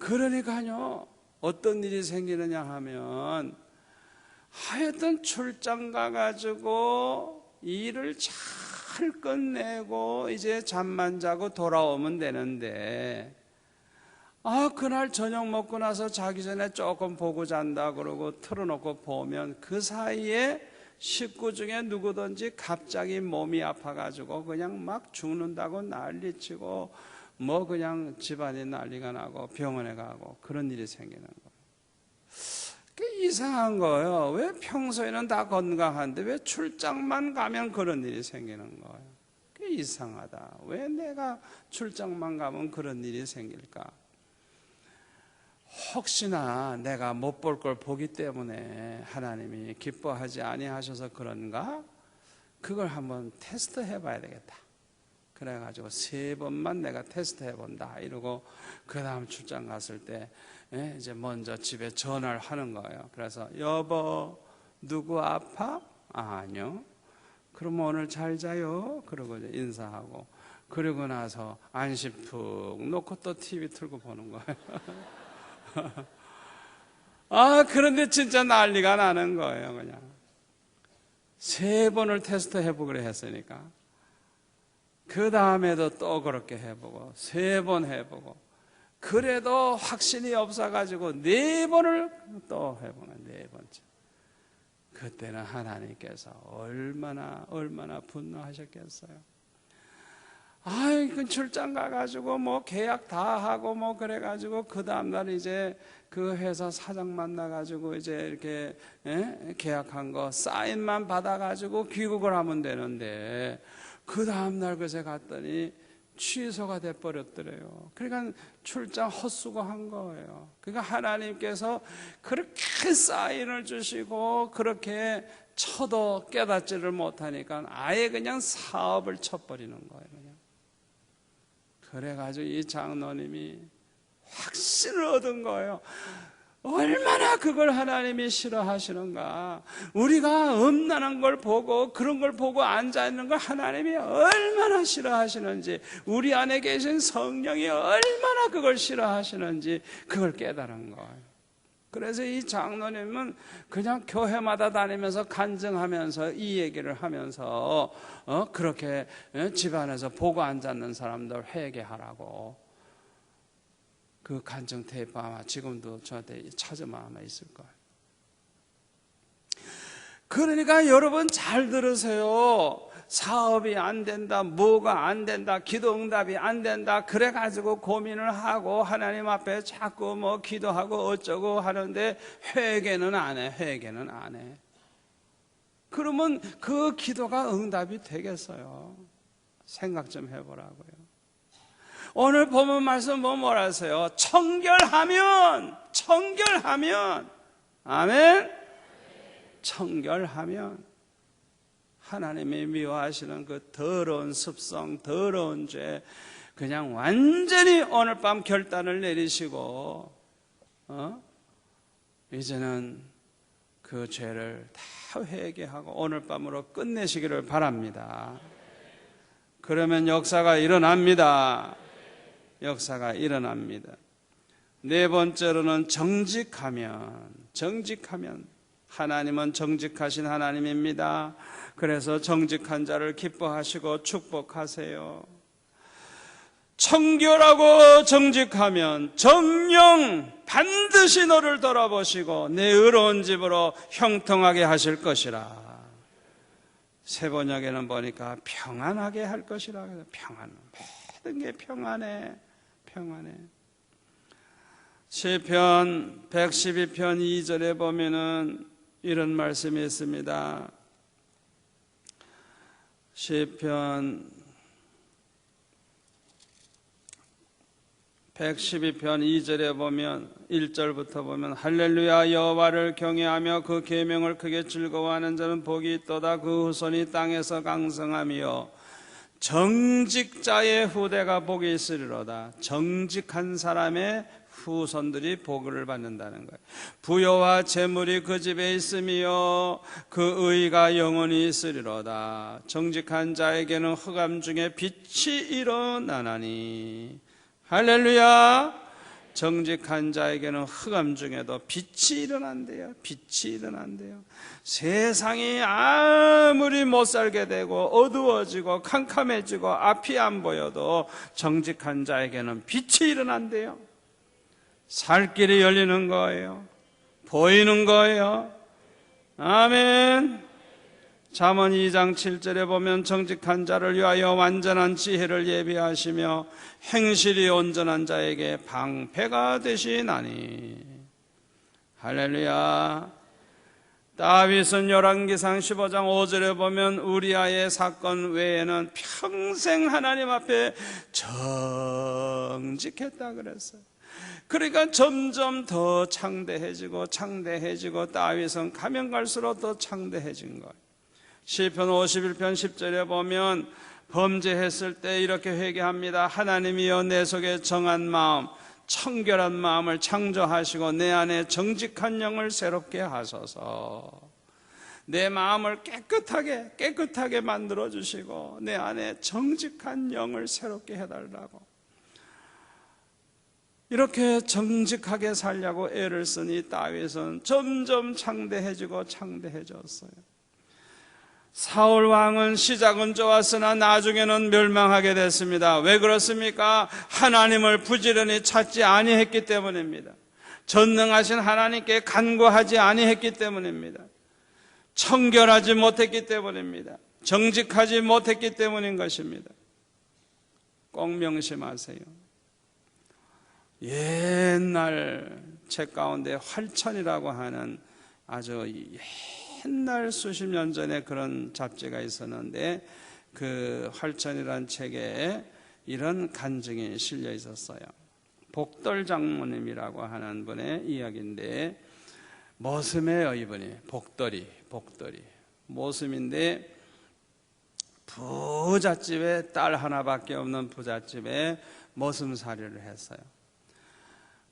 그러니까요, 어떤 일이 생기느냐 하면 하여튼 출장 가가지고 일을 잘 끝내고 이제 잠만 자고 돌아오면 되는데, 그날 저녁 먹고 나서 자기 전에 조금 보고 잔다 그러고 틀어놓고 보면 그 사이에 식구 중에 누구든지 갑자기 몸이 아파가지고 그냥 막 죽는다고 난리치고 뭐 그냥 집안이 난리가 나고 병원에 가고 그런 일이 생기는 거예요. 그게 이상한 거예요. 왜 평소에는 다 건강한데 왜 출장만 가면 그런 일이 생기는 거예요. 그게 이상하다. 왜 내가 출장만 가면 그런 일이 생길까? 혹시나 내가 못 볼 걸 보기 때문에 하나님이 기뻐하지 아니하셔서 그런가? 그걸 한번 테스트 해봐야 되겠다. 그래가지고 3번만 내가 테스트 해본다 이러고 그 다음 출장 갔을 때 이제 먼저 집에 전화를 하는 거예요. 그래서 여보 누구 아파? 아니요. 그럼 오늘 잘 자요? 그러고 이제 인사하고, 그러고 나서 안심 푹 놓고 또 TV 틀고 보는 거예요. 그런데 진짜 난리가 나는 거예요. 그냥 3번을 테스트 해보기로 했으니까 그 다음에도 또 그렇게 해보고 3번 해보고, 그래도 확신이 없어가지고 4번을 또 해보는 4번째. 그때는 하나님께서 얼마나 분노하셨겠어요. 그 출장 가가지고 뭐 계약 다 하고 뭐 그래가지고 그 다음날 이제 그 회사 사장 만나가지고 이제 이렇게 계약한 거 사인만 받아가지고 귀국을 하면 되는데, 그 다음날 그새 갔더니 취소가 돼버렸더래요. 그러니까 출장 헛수고한 거예요. 그러니까 하나님께서 그렇게 사인을 주시고 그렇게 쳐도 깨닫지를 못하니까 아예 그냥 사업을 쳐버리는 거예요. 그냥. 그래가지고 이 장로님이 확신을 얻은 거예요. 얼마나 그걸 하나님이 싫어하시는가. 우리가 음란한 걸 보고 그런 걸 보고 앉아있는 걸 하나님이 얼마나 싫어하시는지, 우리 안에 계신 성령이 얼마나 그걸 싫어하시는지 그걸 깨달은 거예요. 그래서 이 장로님은 그냥 교회마다 다니면서 간증하면서 이 얘기를 하면서 그렇게 집안에서 보고 앉았는 사람들 회개하라고, 그 간증 테이프 아마 지금도 저한테 찾으면 아마 있을 거예요. 그러니까 여러분 잘 들으세요. 사업이 안 된다, 뭐가 안 된다, 기도 응답이 안 된다, 그래가지고 고민을 하고 하나님 앞에 자꾸 뭐 기도하고 어쩌고 하는데 회개는 안 해. 회개는 안 해. 그러면 그 기도가 응답이 되겠어요? 생각 좀 해보라고요. 오늘 본문 말씀 뭐라 하세요? 청결하면, 아멘? 청결하면 하나님이 미워하시는 그 더러운 습성, 더러운 죄 그냥 완전히 오늘 밤 결단을 내리시고 이제는 그 죄를 다 회개하고 오늘 밤으로 끝내시기를 바랍니다. 그러면 역사가 일어납니다. 역사가 일어납니다. 네 번째로는 정직하면 하나님은 정직하신 하나님입니다. 그래서 정직한 자를 기뻐하시고 축복하세요. 청결하고 정직하면 정령 반드시 너를 돌아보시고 내 의로운 집으로 형통하게 하실 것이라. 세번역에는 보니까 평안하게 할 것이라. 평안, 모든 게 평안해. 시편 112편 2절에 보면은 이런 말씀이 있습니다. 시편 112편 2절에 보면 1절부터 보면 할렐루야 여호와를 경외하며 그 계명을 크게 즐거워하는 자는 복이 있도다. 그 후손이 땅에서 강성하며 정직자의 후대가 복이 있으리로다. 정직한 사람의 후손들이 복을 받는다는 거예요. 부여와 재물이 그 집에 있으며 그 의가 영원히 있으리로다. 정직한 자에게는 흑암 중에 빛이 일어나나니. 할렐루야. 정직한 자에게는 흑암 중에도 빛이 일어난대요. 세상이 아무리 못 살게 되고 어두워지고 캄캄해지고 앞이 안 보여도 정직한 자에게는 빛이 일어난대요. 살 길이 열리는 거예요. 보이는 거예요. 아멘. 잠언 2장 7절에 보면 정직한 자를 위하여 완전한 지혜를 예비하시며 행실이 온전한 자에게 방패가 되시나니. 할렐루야. 다윗은 열왕기상 15장 5절에 보면 우리아의 사건 외에는 평생 하나님 앞에 정직했다 그랬어요. 그러니까 점점 더 창대해지고 다윗은 가면 갈수록 더 창대해진 거예요. 시편 51편 10절에 보면 범죄했을 때 이렇게 회개합니다. 하나님이여 내 속에 정한 마음, 청결한 마음을 창조하시고 내 안에 정직한 영을 새롭게 하소서. 내 마음을 깨끗하게 만들어주시고 내 안에 정직한 영을 새롭게 해달라고. 이렇게 정직하게 살려고 애를 쓰니 다윗은 점점 창대해졌어요. 사울 왕은 시작은 좋았으나 나중에는 멸망하게 됐습니다. 왜 그렇습니까? 하나님을 부지런히 찾지 아니했기 때문입니다. 전능하신 하나님께 간구하지 아니했기 때문입니다. 청결하지 못했기 때문입니다. 정직하지 못했기 때문인 것입니다. 꼭 명심하세요. 옛날 책 가운데 활천이라고 하는 아주 옛날 수십 년 전에 그런 잡지가 있었는데 그 활천이라는 책에 이런 간증이 실려 있었어요. 복돌 장모님이라고 하는 분의 이야기인데 모슴이에요. 이분이 복돌이 모슴인데 부잣집에 딸 하나밖에 없는 부잣집에 모슴살이를 했어요.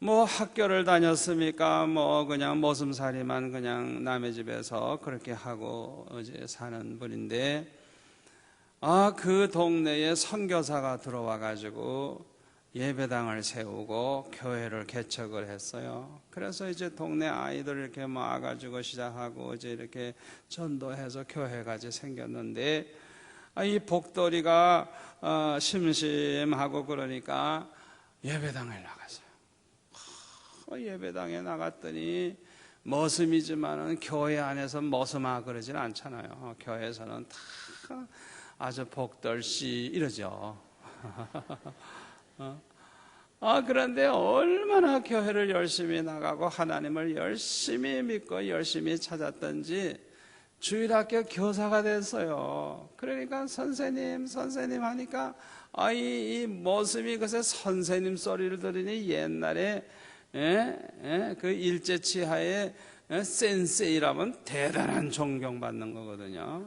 뭐 학교를 다녔습니까? 뭐 그냥 모슴살이만 그냥 남의 집에서 그렇게 하고 이제 사는 분인데 그 동네에 선교사가 들어와 가지고 예배당을 세우고 교회를 개척을 했어요. 그래서 이제 동네 아이들 이렇게 모아 가지고 시작하고 이제 이렇게 전도해서 교회가 이제 생겼는데 이 복돌이가 심심하고 그러니까 예배당을 나갔어요. 예배당에 나갔더니 머슴이지만은 교회 안에서 머슴아 그러지는 않잖아요. 교회에서는 다 아주 복돌씨 이러죠. 그런데 얼마나 교회를 열심히 나가고 하나님을 열심히 믿고 열심히 찾았던지 주일학교 교사가 됐어요. 그러니까 선생님 하니까 이 머슴이 그새 선생님 소리를 들으니 옛날에 그 일제치하에 센세이라면 대단한 존경받는 거거든요.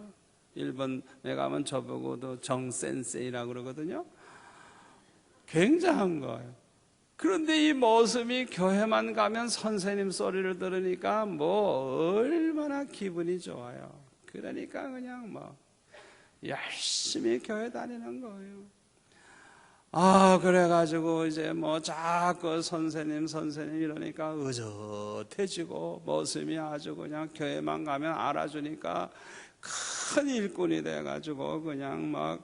일본에 가면 저보고도 정센세이라고 그러거든요. 굉장한 거예요. 그런데 이 머슴이 교회만 가면 선생님 소리를 들으니까 뭐 얼마나 기분이 좋아요. 그러니까 그냥 뭐 열심히 교회 다니는 거예요. 그래가지고 이제 뭐 자꾸 선생님 이러니까 의젓해지고, 머슴이 아주 그냥 교회만 가면 알아주니까 큰 일꾼이 돼가지고 그냥 막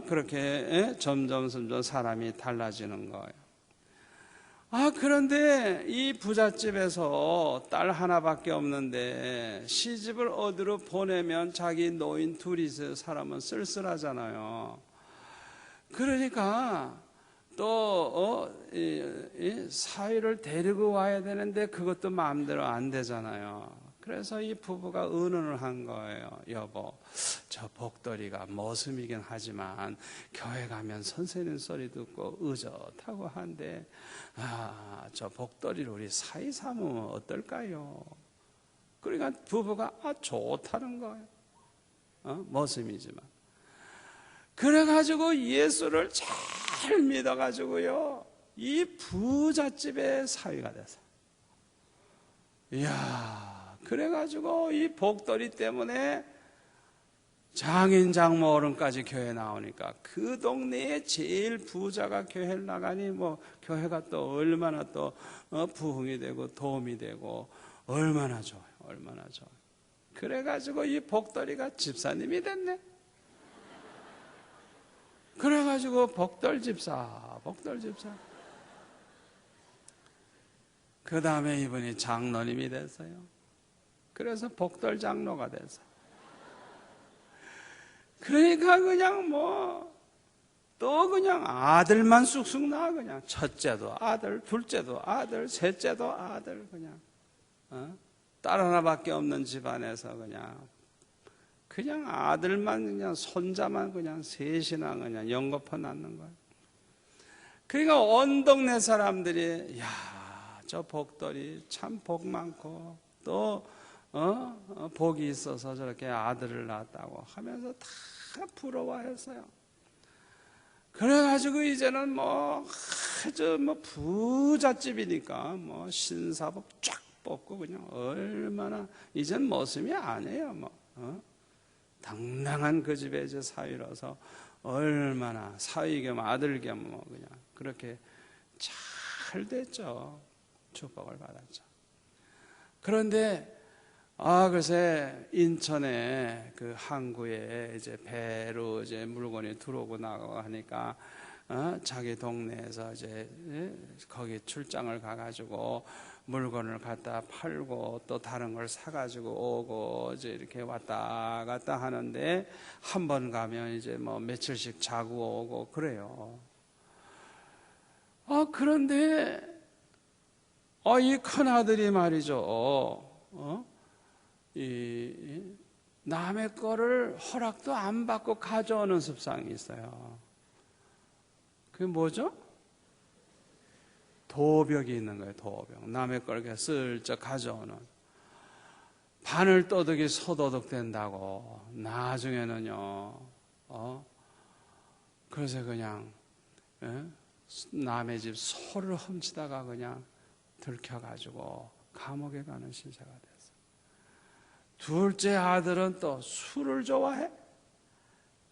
그렇게 점점 사람이 달라지는 거예요. 그런데 이 부잣집에서 딸 하나밖에 없는데 시집을 어디로 보내면 자기 노인 둘이 사람은 쓸쓸하잖아요. 그러니까 또 사위를 데리고 와야 되는데 그것도 마음대로 안 되잖아요. 그래서 이 부부가 의논을 한 거예요. 여보, 저 복돌이가 머슴이긴 하지만 교회 가면 선생님 소리 듣고 의젓하고 한데 저 복돌이를 우리 사위 삼으면 어떨까요? 그러니까 부부가 좋다는 거예요. 머슴이지만. 그래가지고 예수를 잘 믿어가지고요, 이 부잣집의 사위가 됐어요. 이야, 그래가지고 이 복돌이 때문에 장인 장모 어른까지 교회 나오니까 그 동네에 제일 부자가 교회를 나가니 뭐 교회가 또 얼마나 또 부흥이 되고 도움이 되고 얼마나 좋아요. 얼마나 좋아요. 그래가지고 이 복돌이가 집사님이 됐네. 그래가지고 복돌 집사. 그 다음에 이분이 장로님이 됐어요. 그래서 복돌 장로가 됐어요. 그러니까 그냥 또 그냥 아들만 쑥쑥 나와. 그냥 첫째도 아들, 둘째도 아들, 셋째도 아들. 그냥 딸 하나밖에 없는 집안에서 그냥 아들만, 그냥 손자만 그냥 셋이나 그냥 연거푸 낳는 거예요. 그러니까 온 동네 사람들이 저 복돌이 참 복 많고 또 복이 있어서 저렇게 아들을 낳았다고 하면서 다 부러워했어요. 그래가지고 이제는 아주 부잣집이니까 신사복 쫙 뽑고 그냥 얼마나, 이젠 머슴이 아니에요. 당당한 그 집의 이제 사위라서 얼마나 사위 겸 아들 겸 그냥 그렇게 잘 됐죠. 축복을 받았죠. 그런데 글쎄 인천에 그 항구에 이제 배로 이제 물건이 들어오고 나가고 하니까 자기 동네에서 이제 거기 출장을 가가지고 물건을 갖다 팔고 또 다른 걸 사가지고 오고 이제 이렇게 왔다 갔다 하는데 한 번 가면 이제 며칠씩 자고 오고 그래요. 그런데 이 큰아들이 말이죠. 이 남의 거를 허락도 안 받고 가져오는 습성이 있어요. 그게 뭐죠? 도벽이 있는 거예요. 도벽. 남의 걸 이렇게 슬쩍 가져오는. 바늘도둑이 소도둑 된다고 나중에는요. 그래서 그냥 남의 집 소를 훔치다가 그냥 들켜가지고 감옥에 가는 신세가 됐어요. 둘째 아들은 또 술을 좋아해.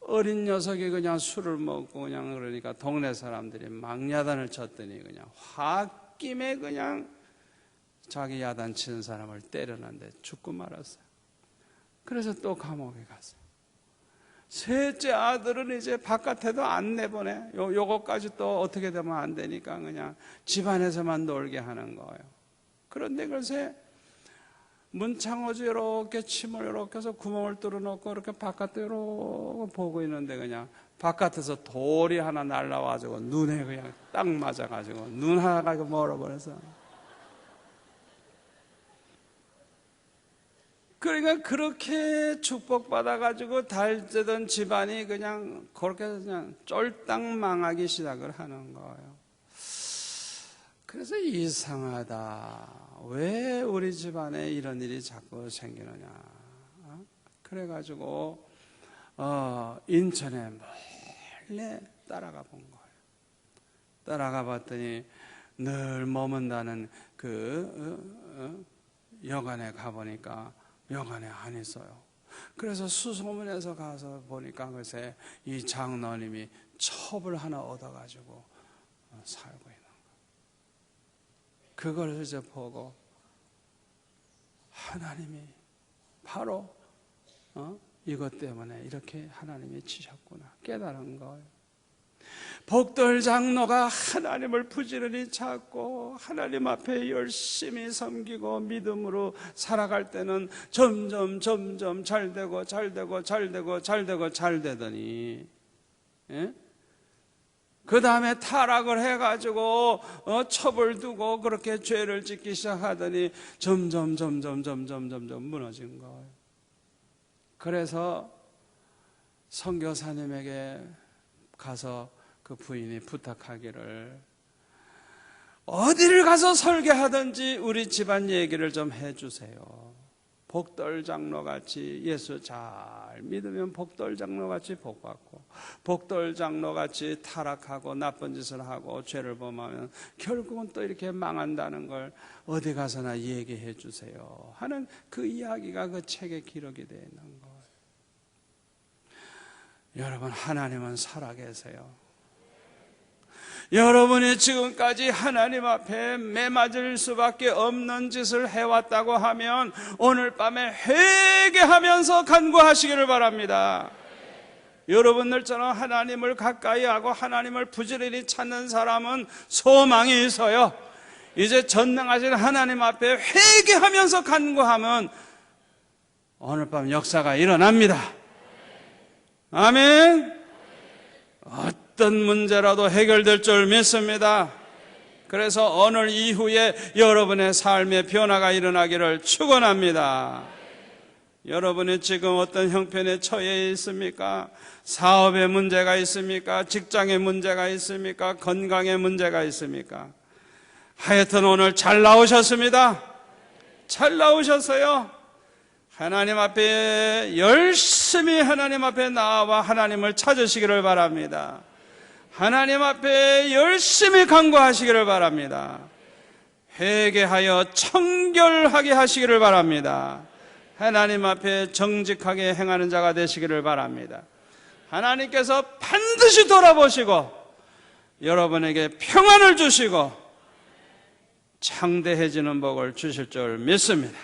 어린 녀석이 그냥 술을 먹고 그냥 그러니까 동네 사람들이 막 야단을 쳤더니 그냥 홧김에 그냥 자기 야단 치는 사람을 때렸는데 죽고 말았어요. 그래서 또 감옥에 갔어요. 셋째 아들은 이제 바깥에도 안 내보내. 요거까지 또 어떻게 되면 안 되니까 그냥 집안에서만 놀게 하는 거예요. 그런데 글쎄 문창호지 이렇게 침을 이렇게 해서 구멍을 뚫어놓고 이렇게 바깥으로 보고 있는데 그냥 바깥에서 돌이 하나 날라와가지고 눈에 그냥 딱 맞아가지고 눈 하나가 멀어버려서. 그러니까 그렇게 축복받아가지고 달되던 집안이 그냥 그렇게 그냥 쫄딱 망하기 시작을 하는 거예요. 그래서 이상하다. 왜 우리 집안에 이런 일이 자꾸 생기느냐. 그래가지고 인천에 몰래 따라가 본 거예요. 따라가 봤더니 늘 머문다는 그 여관에 가보니까 여관에 안 있어요. 그래서 수소문에서 가서 보니까 글쎄 이 장로님이 첩을 하나 얻어가지고 살고 있는 거예요. 그걸 이제 보고 하나님이 바로 이것 때문에 이렇게 하나님이 치셨구나 깨달은 거예요. 복돌 장로가 하나님을 부지런히 찾고 하나님 앞에 열심히 섬기고 믿음으로 살아갈 때는 점점 잘 되더니 그 다음에 타락을 해가지고 첩을 두고 그렇게 죄를 짓기 시작하더니 점점 무너진 거예요. 그래서 선교사님에게 가서 그 부인이 부탁하기를 어디를 가서 설교하든지 우리 집안 얘기를 좀 해주세요. 복돌 장로같이 예수 잘 믿으면 복돌 장로같이 복받고 복돌 장로같이 타락하고 나쁜 짓을 하고 죄를 범하면 결국은 또 이렇게 망한다는 걸 어디 가서나 얘기해 주세요 하는 그 이야기가 그 책에 기록이 되어 있는 거예요. 여러분, 하나님은 살아계세요. 여러분이 지금까지 하나님 앞에 매맞을 수밖에 없는 짓을 해왔다고 하면 오늘 밤에 회개하면서 간구하시기를 바랍니다. 여러분들처럼 하나님을 가까이 하고 하나님을 부지런히 찾는 사람은 소망이 있어요. 이제 전능하신 하나님 앞에 회개하면서 간구하면 오늘 밤 역사가 일어납니다. 아멘. 어떤 문제라도 해결될 줄 믿습니다. 그래서 오늘 이후에 여러분의 삶의 변화가 일어나기를 축원합니다. 여러분이 지금 어떤 형편에 처해 있습니까? 사업에 문제가 있습니까? 직장에 문제가 있습니까? 건강에 문제가 있습니까? 하여튼 오늘 잘 나오셨습니다. 잘 나오셨어요. 하나님 앞에 열심히 하나님 앞에 나와 하나님을 찾으시기를 바랍니다. 하나님 앞에 열심히 간구하시기를 바랍니다. 회개하여 청결하게 하시기를 바랍니다. 하나님 앞에 정직하게 행하는 자가 되시기를 바랍니다. 하나님께서 반드시 돌아보시고 여러분에게 평안을 주시고 창대해지는 복을 주실 줄 믿습니다.